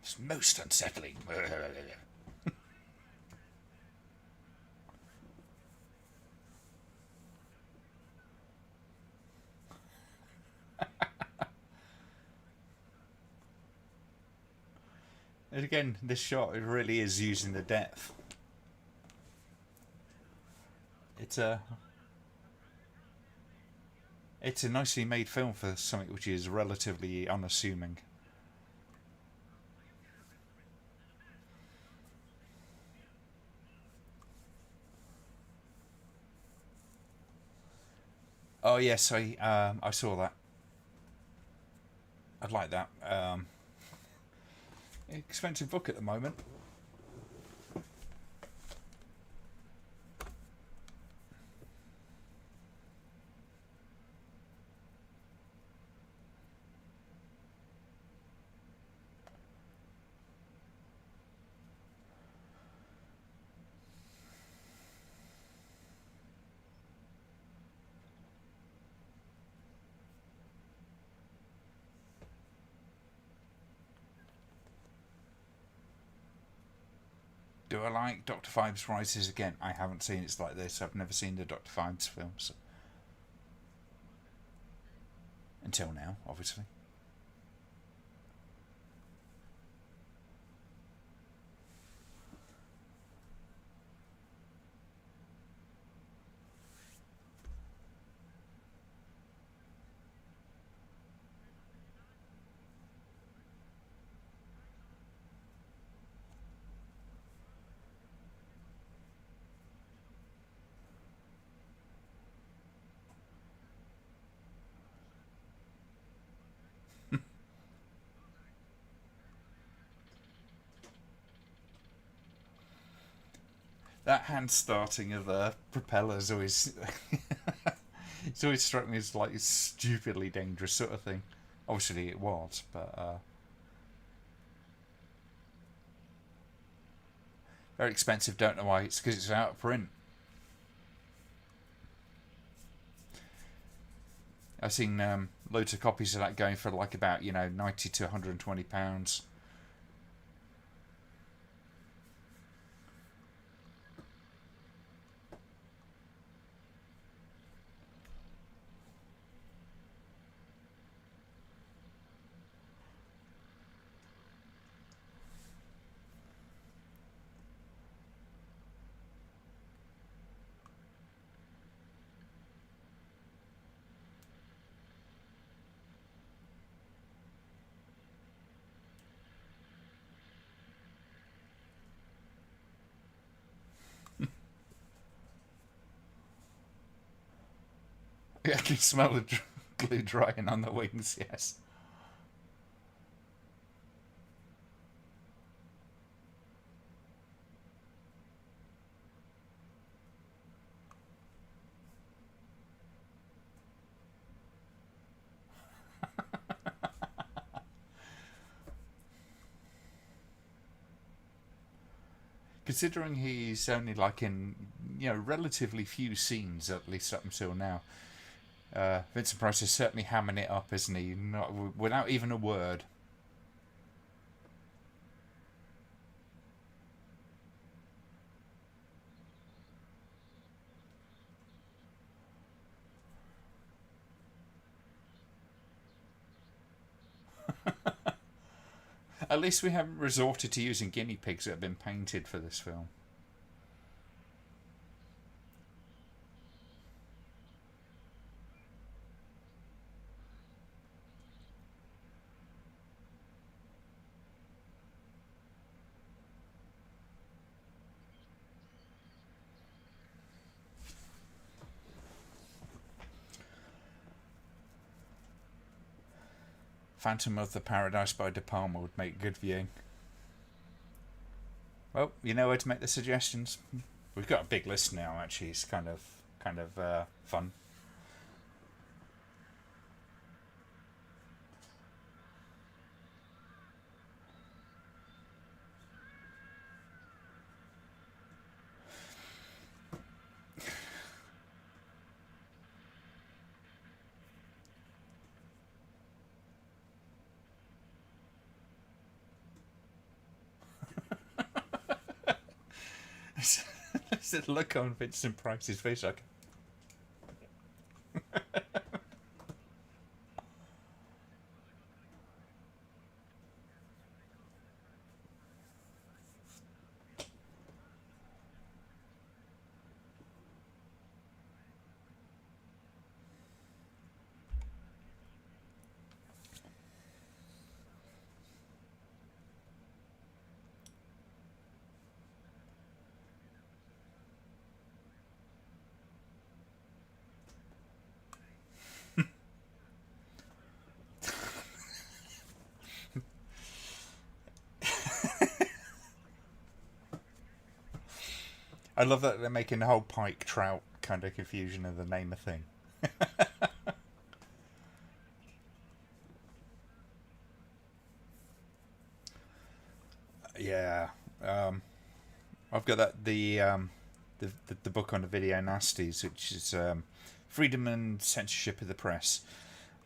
It's most unsettling. And again, this shot, it really is using the depth. It's a nicely made film for something which is relatively unassuming. Oh yes, I saw that. I'd like that. Expensive book at the moment. Do I like Dr. Phibes Rises Again? I haven't seen It's Like This. I've never seen the Dr. Phibes films. Until now, obviously. That hand starting of the propellers always it's always struck me as like a stupidly dangerous sort of thing. Obviously it was, but Very expensive, don't know why. It's because it's out of print. I've seen loads of copies of that going for like about, you know, 90 to £120. Yeah, I can smell the glue drying on the wings, yes. Considering he's only like in, you know, relatively few scenes, at least up until now, Vincent Price is certainly hamming it up, isn't he? Not, without even a word. At least we haven't resorted to using guinea pigs that have been painted for this film. Phantom of the Paradise by De Palma would make good viewing. Well, you know where to make the suggestions. We've got a big list now. Actually, it's kind of fun. There's a look on Vincent Price's face. Like, I love that they're making the whole pike trout kind of confusion of the name of thing. Yeah, I've got that the book on the video nasties, which is Freedom and Censorship of the Press,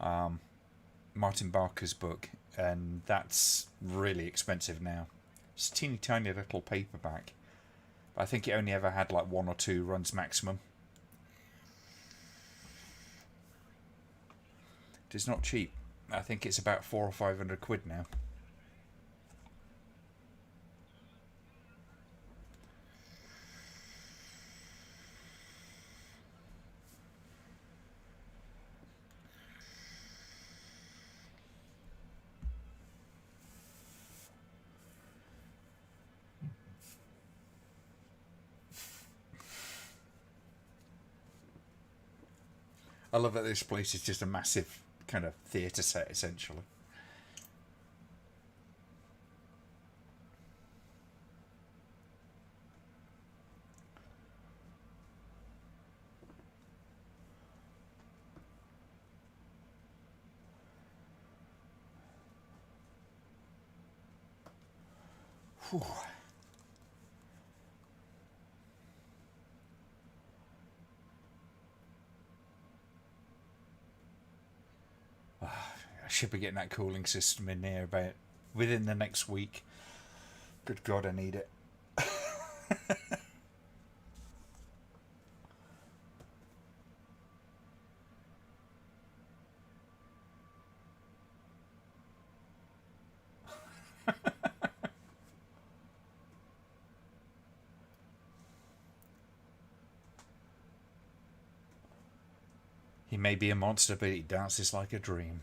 Martin Barker's book, and that's really expensive now. It's a teeny tiny little paperback. I think it only ever had like one or two runs maximum. It's not cheap. I think it's about 400 or 500 quid now. I love that this place is just a massive kind of theatre set, essentially. Whew. should be getting that cooling system in here about within the next week. Good God, I need it. He may be a monster, but he dances like a dream.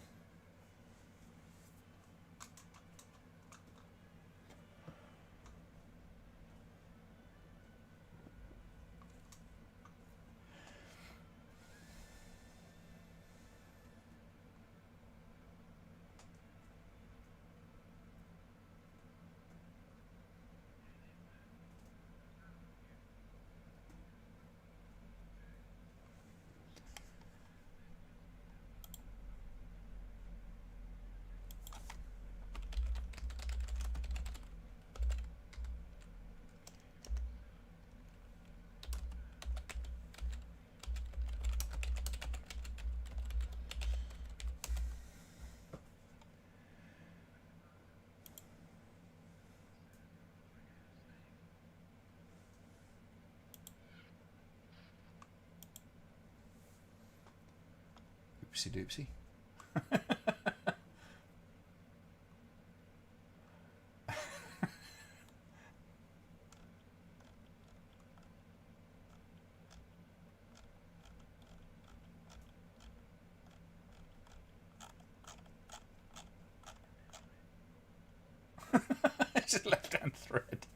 Oopsie doopsie. It's a left-hand thread.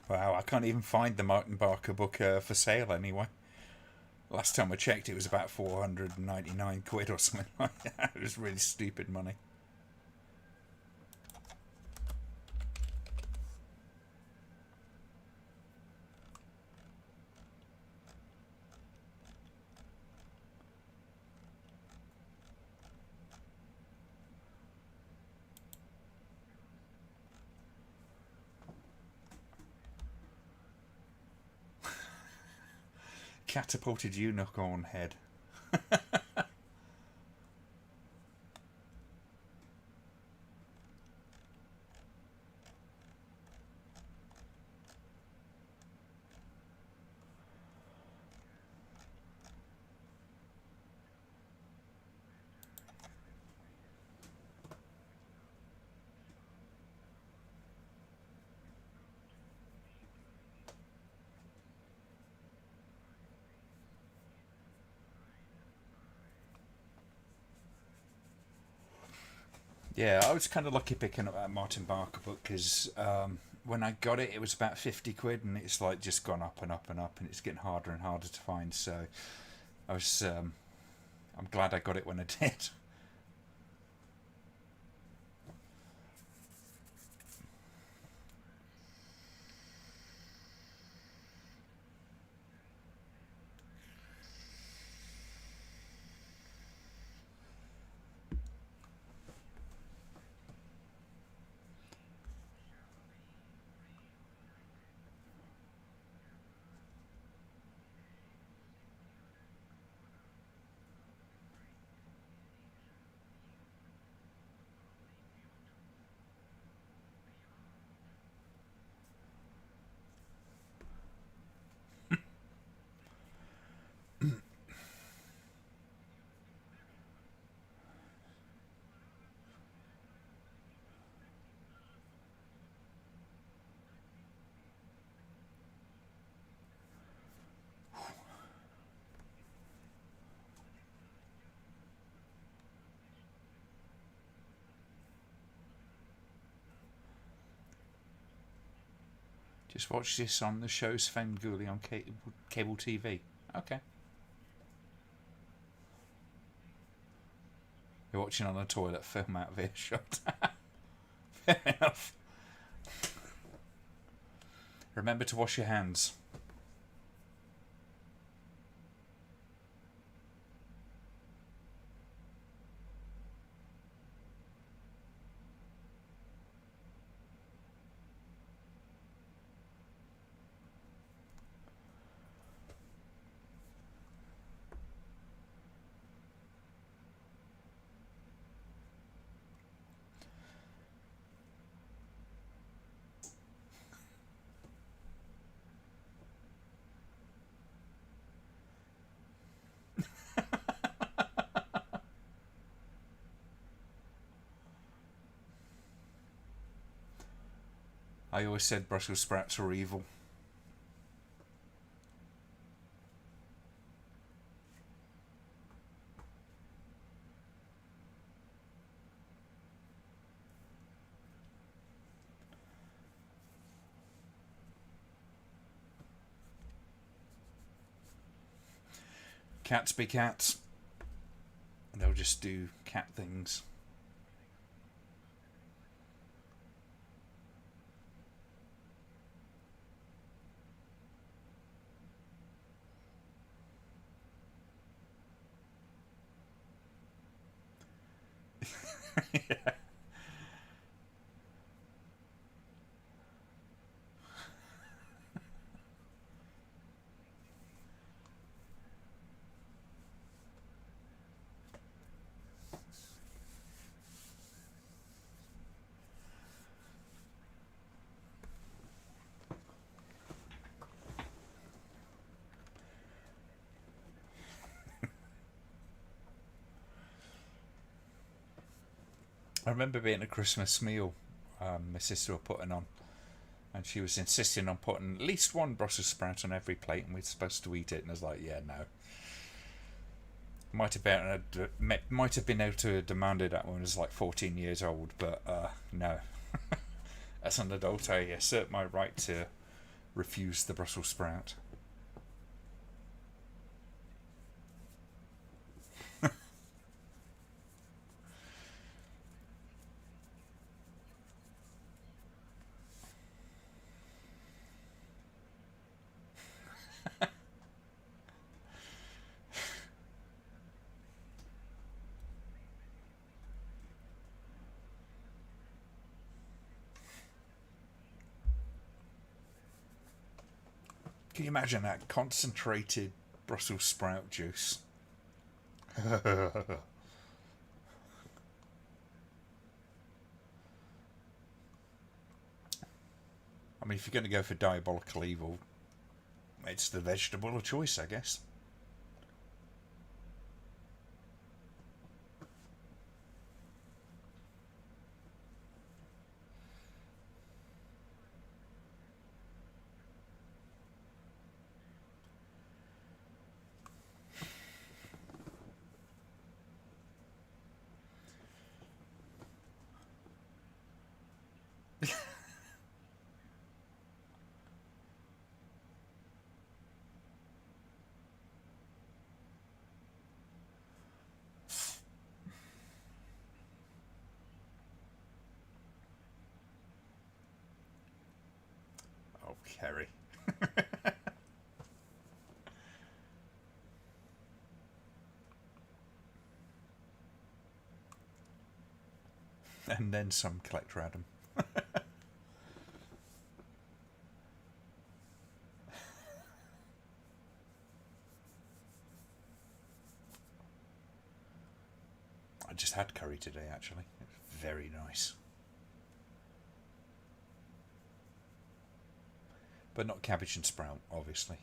Wow, I can't even find the Martin Barker book for sale anyway. Last time I checked, it was about 499 quid or something like that. It was really stupid money. Catapulted unicorn head. Yeah, I was kind of lucky picking up that Martin Barker book because when I got it, it was about 50 quid, and it's like just gone up and up and up, and it's getting harder and harder to find. So I was, I'm glad I got it when I did. Just watch this on the show Svengoolie on cable TV. Okay. You're watching on the toilet, film out of earshot. Fair enough. Remember to wash your hands. I always said Brussels sprouts were evil. Cats be cats. They'll just do cat things. Yeah. I remember being a Christmas meal my sister was putting on, and she was insisting on putting at least one Brussels sprout on every plate, and we're supposed to eat it. And I was like, "Yeah, no." Might have been able to have demanded that when I was like 14 years old, but no. As an adult, I assert my right to refuse the Brussels sprout. Can you imagine that concentrated Brussels sprout juice? I mean, if you're going to go for diabolical evil, it's the vegetable of choice, I guess. Oh, Kerry. And then some, Collector Adam. I just had curry today, actually. It was very nice. But not cabbage and sprout, obviously.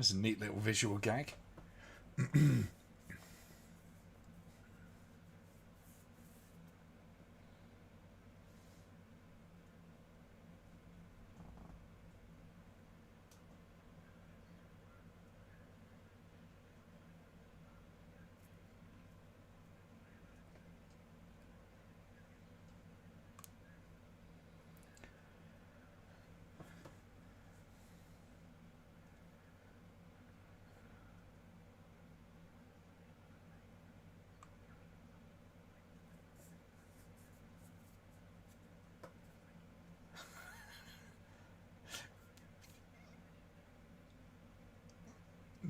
That's a neat little visual gag.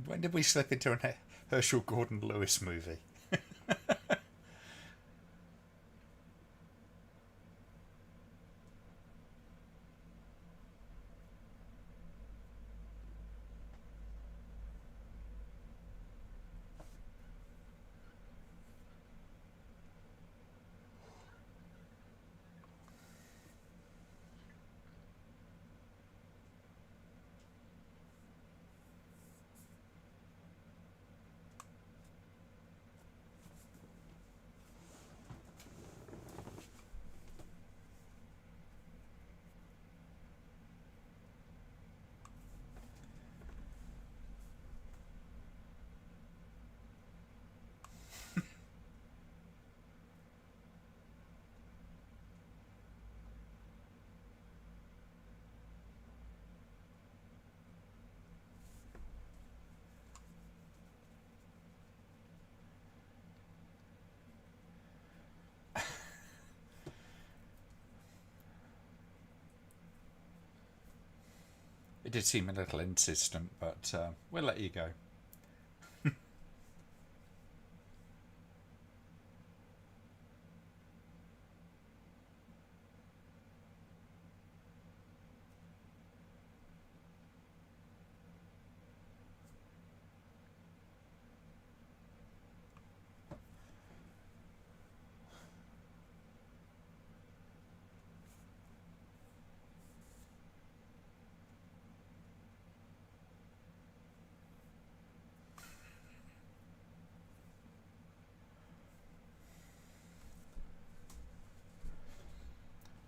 When did we slip into a Herschel Gordon Lewis movie? It did seem a little insistent, but we'll let you go.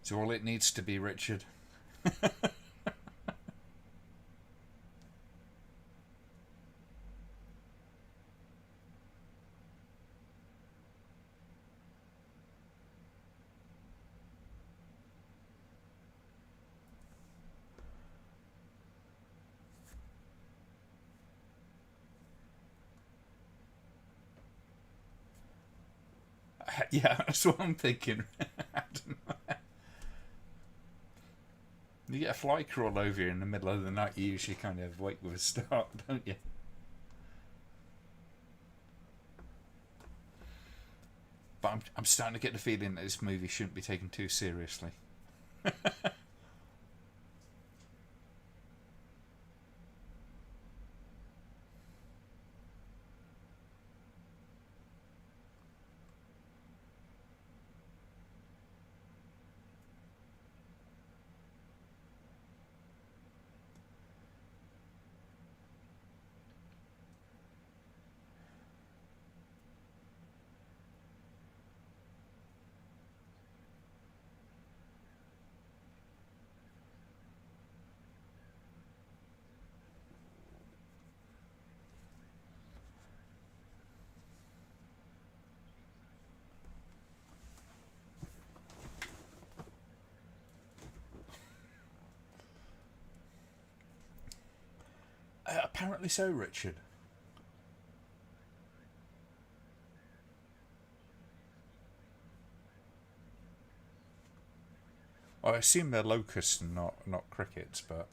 So all it needs to be, Richard. Yeah, that's what I'm thinking. You get a fly crawl over you in the middle of the night, you usually kind of wake with a start, don't you? But I'm starting to get the feeling that this movie shouldn't be taken too seriously. Apparently so, Richard. I assume they're locusts and not crickets, but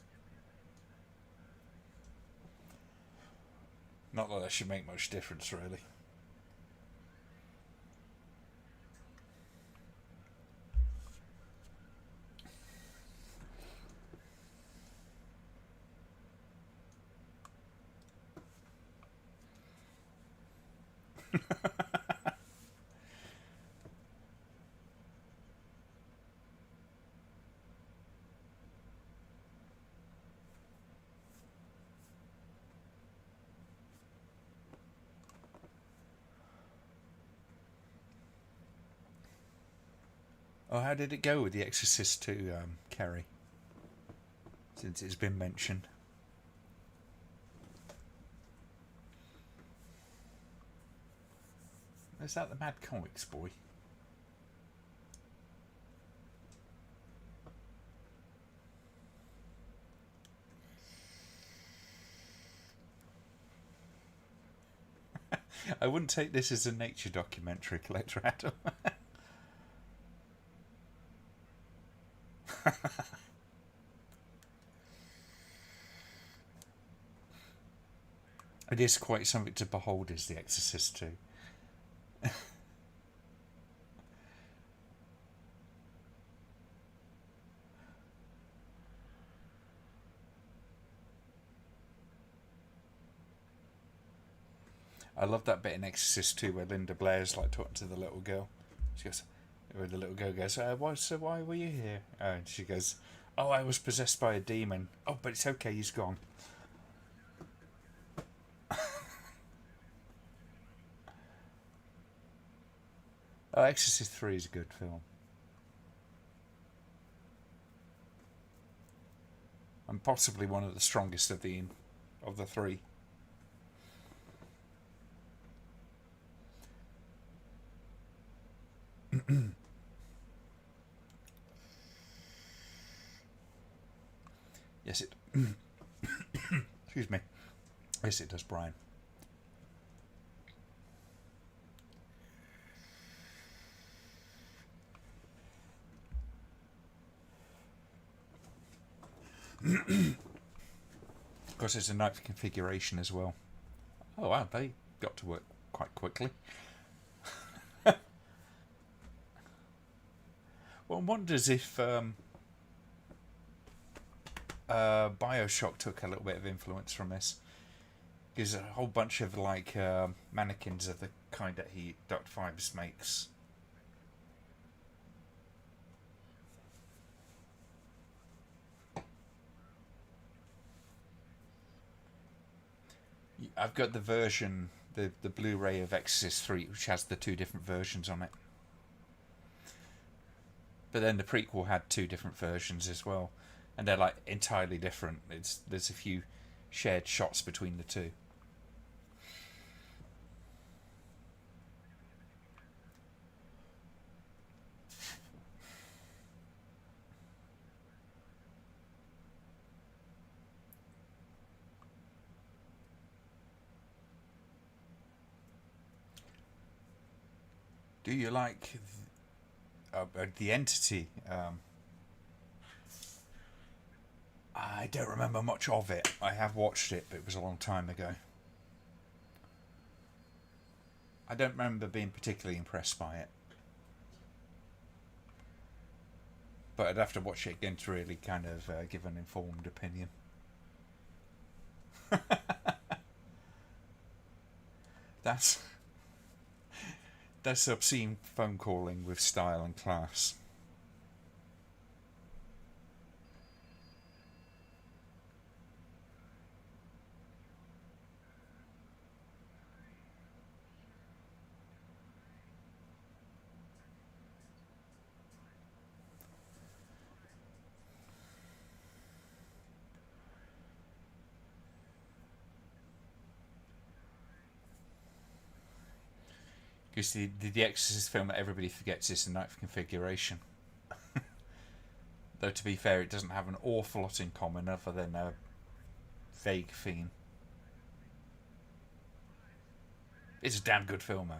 not that that should make much difference, really. Oh, how did it go with The Exorcist 2, Kerry? Since it's been mentioned. Is that the Mad Comics boy? I wouldn't take this as a nature documentary, Collector Adam. It is quite something to behold, is The Exorcist 2. I love that bit in Exorcist 2 where Linda Blair's like talking to the little girl. She goes, where the little girl goes, why were you here? And she goes, oh, I was possessed by a demon. Oh, but it's okay, he's gone. Oh, Exorcist 3 is a good film. And possibly one of the strongest of the three. Yes, it. Excuse me. Yes, it does, Brian. Of course, it's a knife configuration as well. Oh wow, they got to work quite quickly. One wonders if Bioshock took a little bit of influence from this, because a whole bunch of like mannequins of the kind that Dr. Phibes makes. I've got the version, the Blu-ray of Exorcist 3, which has the two different versions on it. But then the prequel had two different versions as well, and they're like entirely different. There's a few shared shots between the two. Do you like the Entity? I don't remember much of it. I have watched it, but it was a long time ago. I don't remember being particularly impressed by it. But I'd have to watch it again to really kind of give an informed opinion. That's obscene phone calling with style and class. Because the Exorcist film that everybody forgets is the knife configuration. Though to be fair, it doesn't have an awful lot in common other than a vague theme. It's a damn good film, though.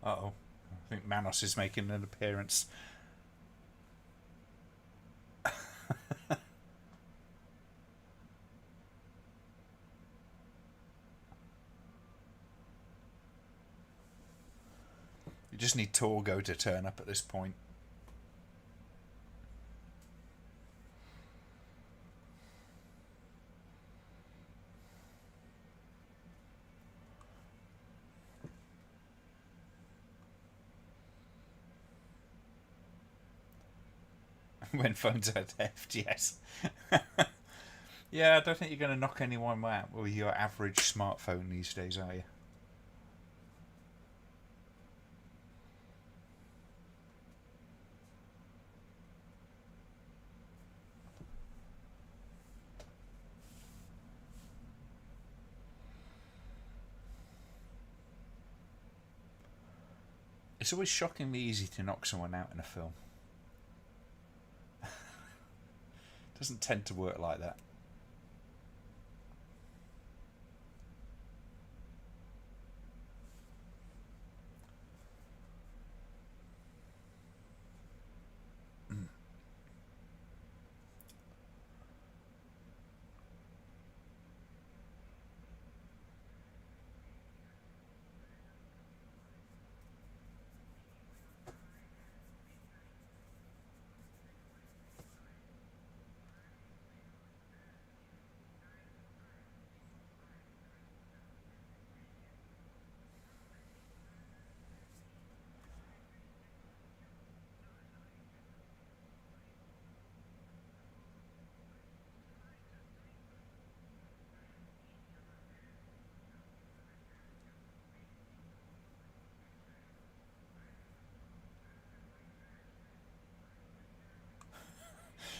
Uh-oh. I think Manos is making an appearance. You just need Torgo to turn up at this point. When phones are theft, yes. Yeah, I don't think you're going to knock anyone out with your average smartphone these days, are you? It's always shockingly easy to knock someone out in a film. It doesn't tend to work like that.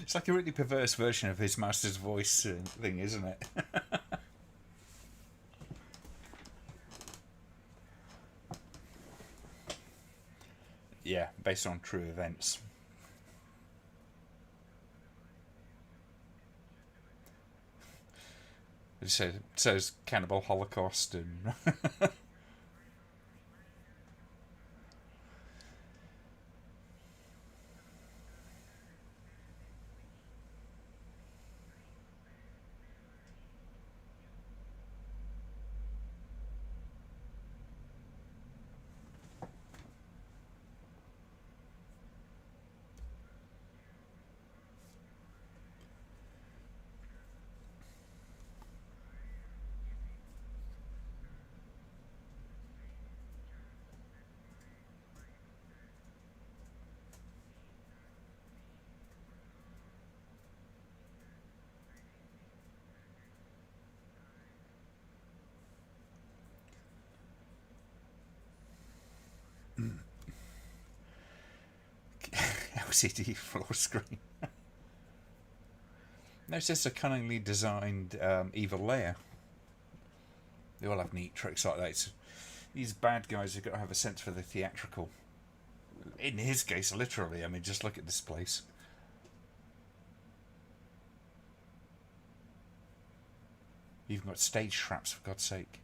It's like a really perverse version of his master's voice thing, isn't it? Yeah, based on true events. It says Cannibal Holocaust and LCD floor screen. No, it's just a cunningly designed evil layer. They all have neat tricks like that. These bad guys have got to have a sense for the theatrical. In his case, literally. I mean, just look at this place. You've got stage traps, for God's sake.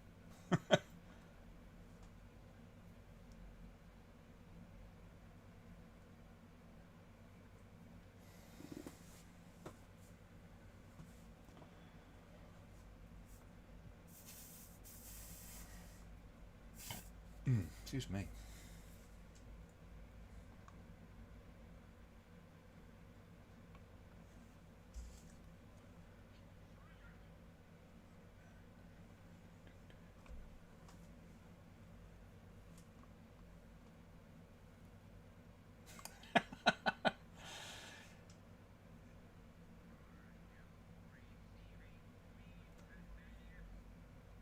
Excuse me.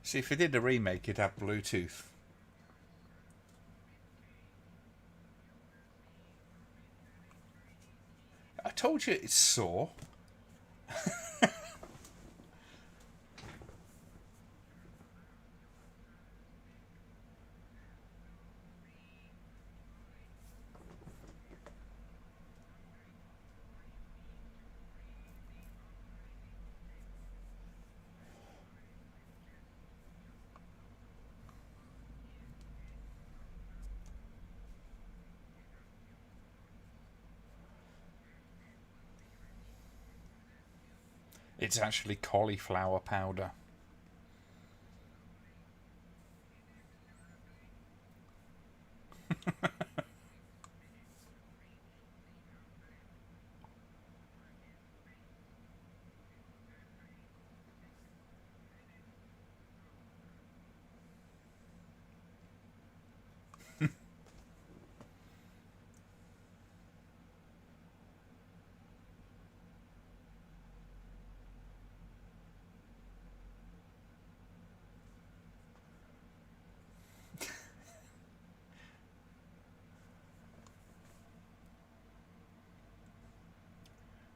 See, if they did a remake, it'd have Bluetooth. I told you it's sore. It's actually cauliflower powder.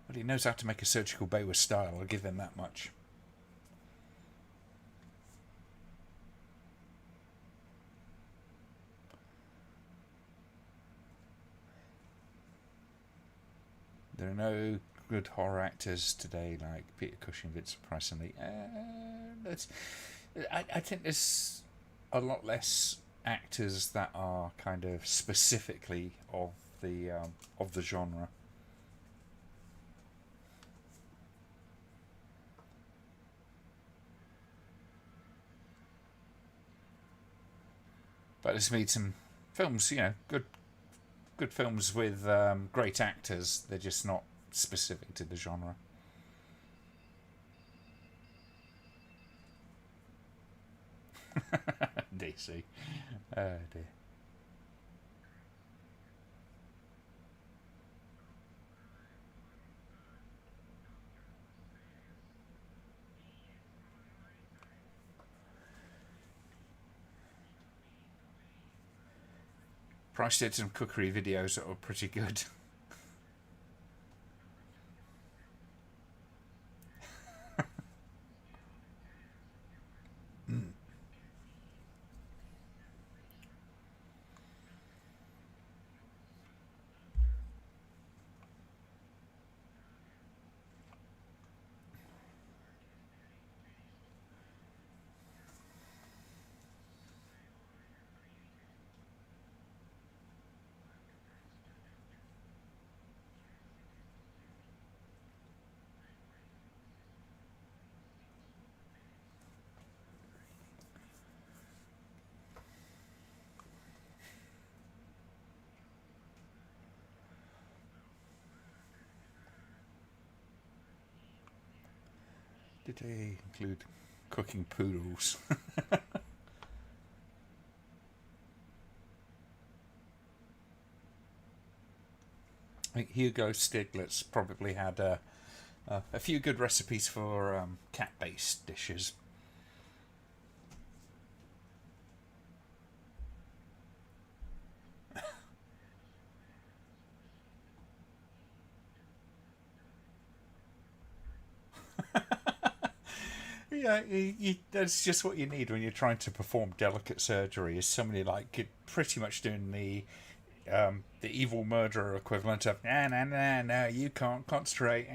But he knows how to make a surgical bow with style, I'll give him that much. There are no good horror actors today like Peter Cushing, Vincent Price, and I think there's a lot less actors that are kind of specifically of the genre. But there's been some films, good films with great actors. They're just not specific to the genre. DC. Oh dear. Price did some cookery videos that were pretty good. Did they include cooking poodles? I think Hugo Stiglitz probably had a few good recipes for cat-based dishes. Yeah, that's just what you need when you're trying to perform delicate surgery. Is somebody like pretty much doing the evil murderer equivalent of no, you can't concentrate.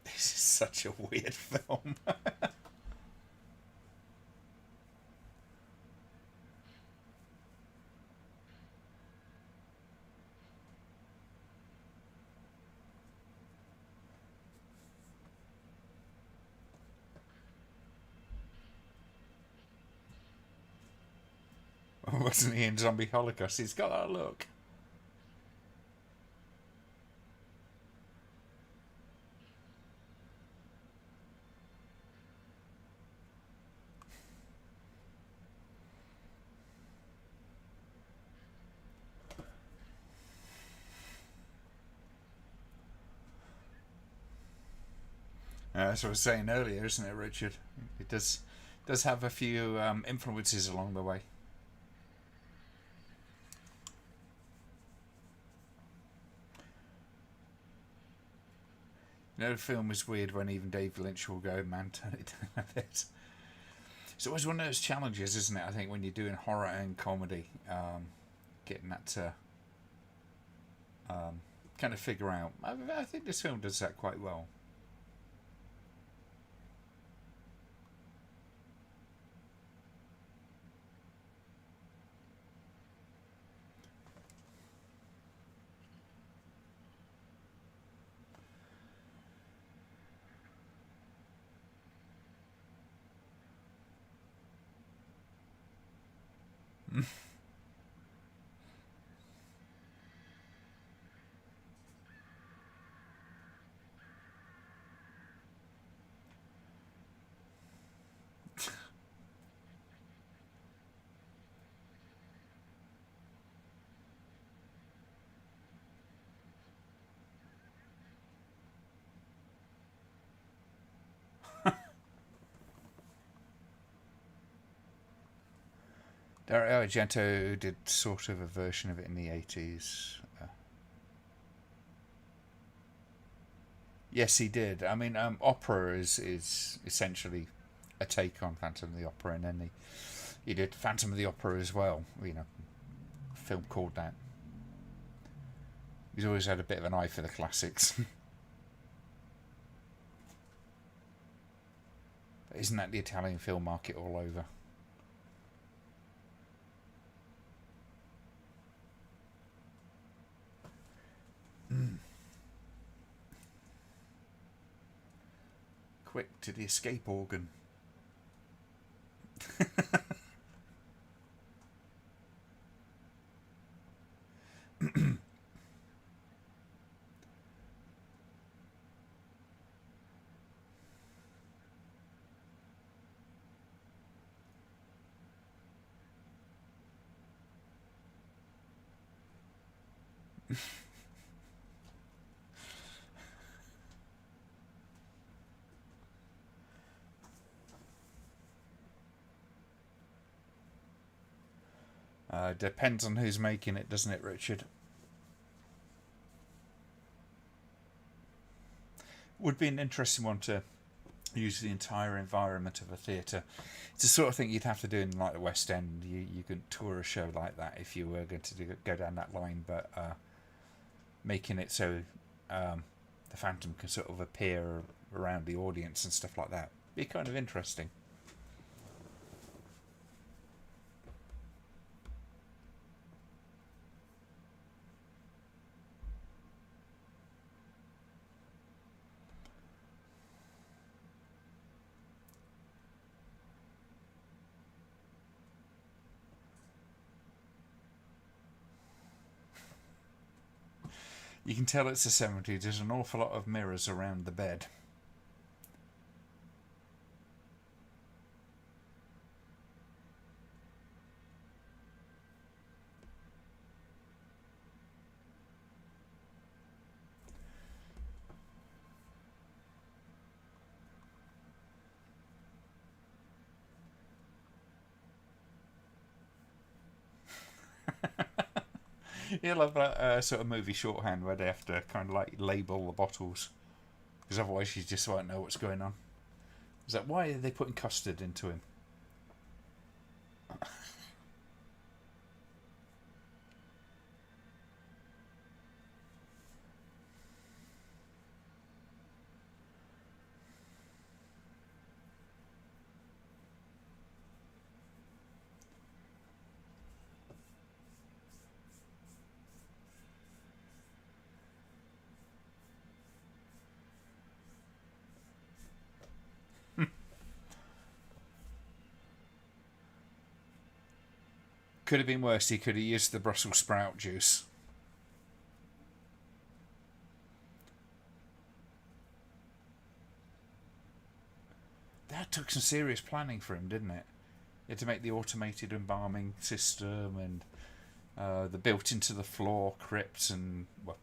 This is such a weird film. Wasn't he in Zombie Holocaust? He's got that look. As I was saying earlier, isn't it, Richard? It does have a few influences along the way. You know, the film is weird when even David Lynch will go, man, turn it down a bit. It's always one of those challenges, isn't it? I think when you're doing horror and comedy, getting that to kind of figure out. I think this film does that quite well. Dario Argento did sort of a version of it in the 80s. Yes, he did. I mean, opera is essentially a take on Phantom of the Opera, and then he did Phantom of the Opera as well. You know, a film called that. He's always had a bit of an eye for the classics. But isn't that the Italian film market all over? Quick to the escape organ. Depends on who's making it, doesn't it, Richard? Would be an interesting one to use the entire environment of a theatre. It's the sort of thing you'd have to do in like the West End. You couldn't tour a show like that if you were going to go down that line, but making it so the Phantom can sort of appear around the audience and stuff like that be kind of interesting. You can tell it's the 70s. There's an awful lot of mirrors around the bed. You love that sort of movie shorthand where they have to kind of like label the bottles, because otherwise you just won't know what's going on. Is that why are they putting custard into him? Could have been worse. He could have used the Brussels sprout juice. That took some serious planning for him, didn't it? He had to make the automated embalming system and the built into the floor crypt and well,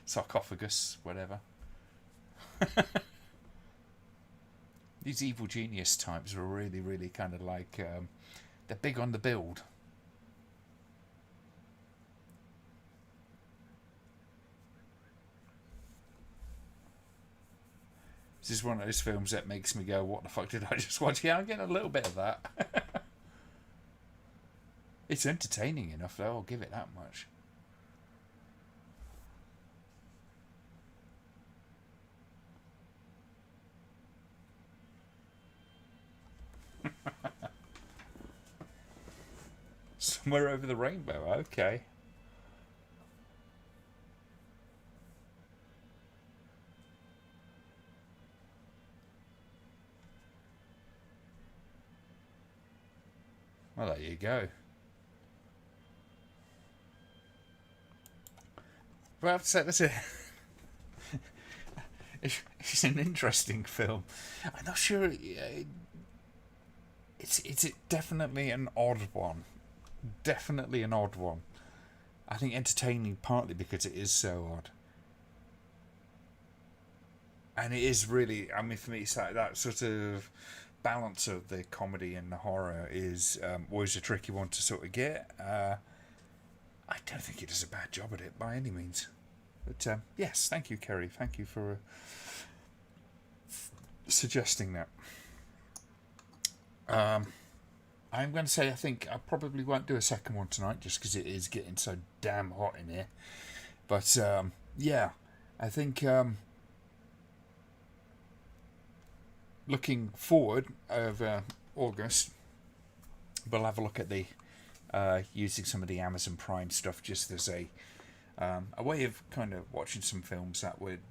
sarcophagus, whatever. These evil genius types were really, really kind of like they're big on the build. This is one of those films that makes me go, what the fuck did I just watch? Yeah, I'm getting a little bit of that. It's entertaining enough, though, I'll give it that much. Somewhere Over the Rainbow, okay. Well, there you go. Well, I have to say, it's an interesting film. I'm not sure. It's definitely an odd one. Definitely an odd one. I think entertaining partly because it is so odd. And it is really, I mean, for me, it's that sort of balance of the comedy and the horror is always a tricky one to sort of get. I don't think it does a bad job at it by any means. But yes, thank you, Kerry. Thank you for suggesting that. I'm going to say I think I probably won't do a second one tonight just because it is getting so damn hot in here. But yeah, I think looking forward over August, we'll have a look at the using some of the Amazon Prime stuff just as a way of kind of watching some films that would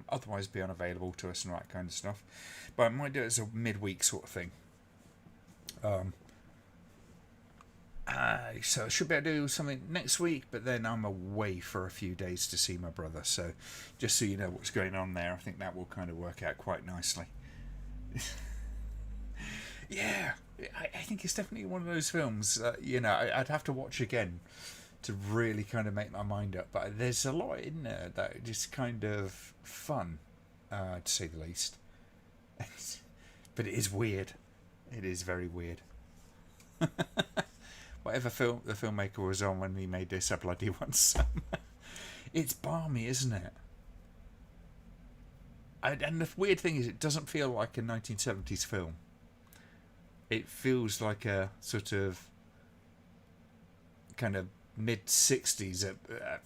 otherwise be unavailable to us and all that kind of stuff. But I might do it as a midweek sort of thing. So I should be able to do something next week, but then I'm away for a few days to see my brother. So just so you know what's going on there, I think that will kind of work out quite nicely. Yeah, I think it's definitely one of those films. I'd have to watch again to really kind of make my mind up. But there's a lot in there that is kind of fun, to say the least. But it is weird. It is very weird. Whatever film the filmmaker was on when he made this, I bloody want some. It's balmy, isn't it? And the weird thing is, it doesn't feel like a 1970s film. It feels like a sort of kind of mid-60s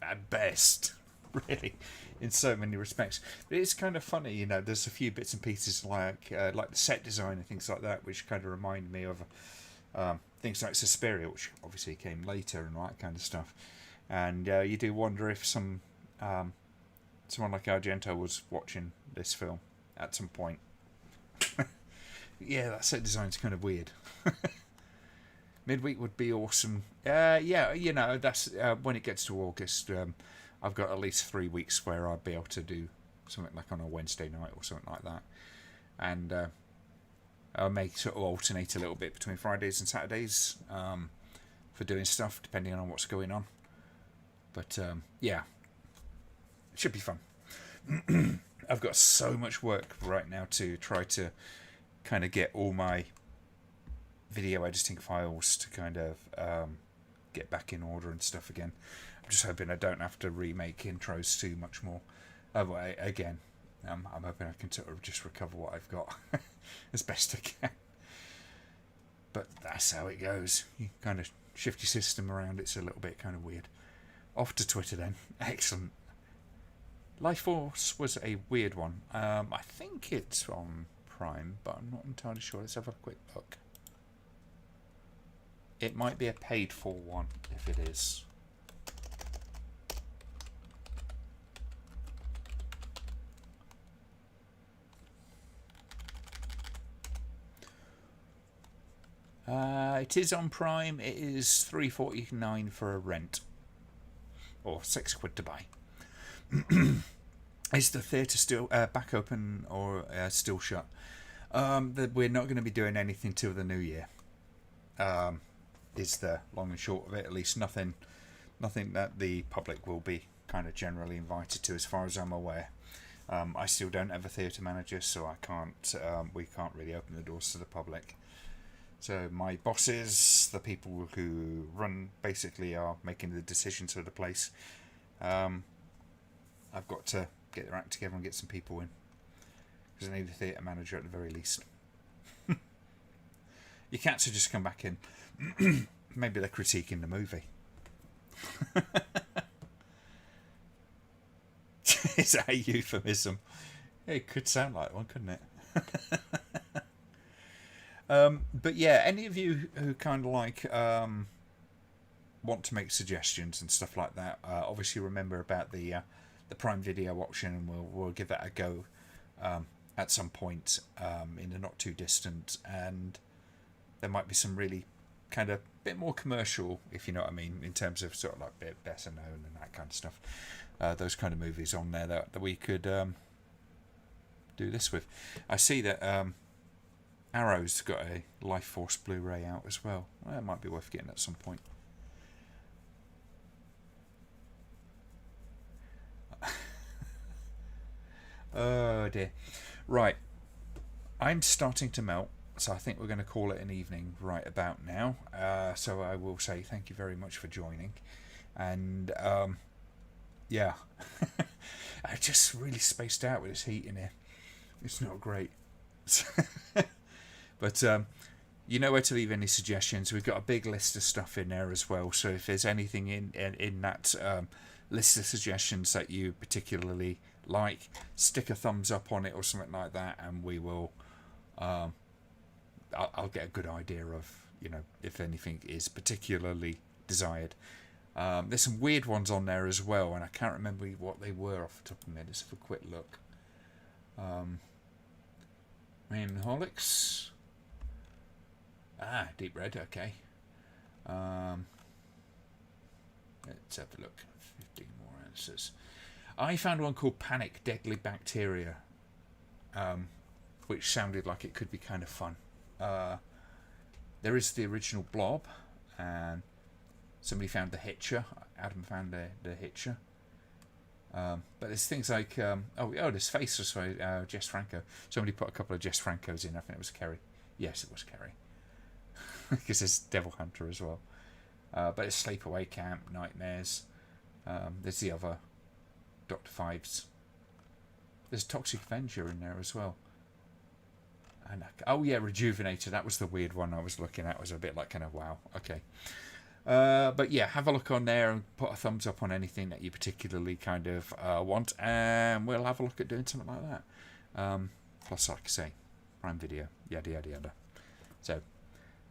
at best, really, in so many respects. But it's kind of funny, you know, there's a few bits and pieces like the set design and things like that, which kind of remind me of things like Suspiria, which obviously came later and all that kind of stuff. And you do wonder if someone like Argento was watching this film at some point. Yeah, that set design's kind of weird. Midweek would be awesome. Yeah, you know, that's when it gets to August. I've got at least 3 weeks where I'll be able to do something like on a Wednesday night or something like that. And I may sort of alternate a little bit between Fridays and Saturdays for doing stuff, depending on what's going on. But yeah, it should be fun. I've got so much work right now to try to kind of get all my video editing files to kind of get back in order and stuff again. I'm just hoping I don't have to remake intros too much more. Again, I'm hoping I can sort of just recover what I've got as best I can. But that's how it goes. You kind of shift your system around. It's a little bit kind of weird. Off to Twitter then. Excellent. Life Force was a weird one. I think it's on Prime, but I'm not entirely sure. Let's have a quick look. It might be a paid for one if it is. It is on Prime. It is $3.49 for a rent, or £6 to buy. Is the theatre still back open or still shut? We're not going to be doing anything till the new year. Is the long and short of it. At least nothing that the public will be kind of generally invited to, as far as I'm aware. I still don't have a theatre manager, so I can't. We can't really open the doors to the public. So my bosses, the people who run, basically are making the decisions for the place. I've got to get their act together and get some people in. because I need a theatre manager at the very least. Your cats have just come back in. Maybe they're critiquing the movie. Is that a euphemism? It could sound like one, couldn't it? But yeah, any of you who kind of like want to make suggestions and stuff like that, obviously remember about the Prime Video option, and we'll give that a go at some point in the not too distant. And there might be some really kind of bit more commercial, if you know what I mean, in terms of sort of like bit better known and that kind of stuff. Those kind of movies on there that we could do this with. I see that Arrow's got a Life Force Blu-ray out as well. It might be worth getting at some point. Oh dear. Right. I'm starting to melt, so I think we're going to call it an evening right about now. So I will say thank you very much for joining. And yeah. I just really spaced out with this heat in here. It's not great. But you know where to leave any suggestions. We've got a big list of stuff in there as well. So if there's anything in that list of suggestions that you particularly like, stick a thumbs up on it or something like that, and we will. I'll get a good idea of, you know, if anything is particularly desired. There's some weird ones on there as well, and I can't remember what they were off the top of my head. Let's have a quick look. Rainholics. Deep Red, okay. Let's have a look. 15 more answers. I found one called Panic Deadly Bacteria, which sounded like it could be kind of fun. There is the original Blob, and somebody found the Hitcher. Adam found the Hitcher. But there's things like there's Faceless by Jess Franco. Somebody put a couple of Jess Francos in. I think it was Kerry. Yes, it was Kerry. Because there's Devil Hunter as well. But it's Sleepaway Camp, Nightmares. There's the other Dr. Phibes. There's Toxic Avenger in there as well. And Rejuvenator. That was the weird one I was looking at. It was a bit like kind of wow. Okay. But yeah, have a look on there and put a thumbs up on anything that you particularly kind of want, and we'll have a look at doing something like that. Plus, like I say, Prime Video, yada yada yada. So,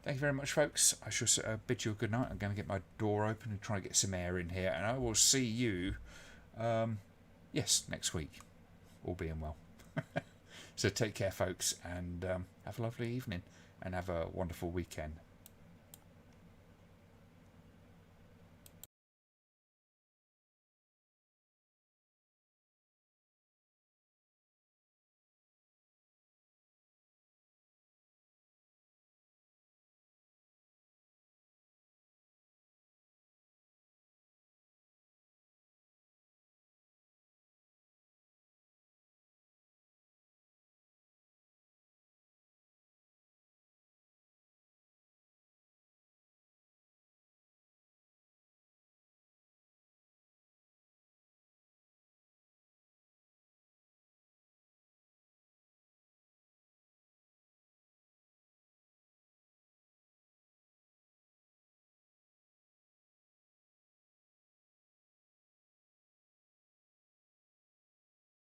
thank you very much, folks. I shall bid you a good night. I'm going to get my door open and try and get some air in here, and I will see you, next week, all being well. So take care, folks, and have a lovely evening, and have a wonderful weekend.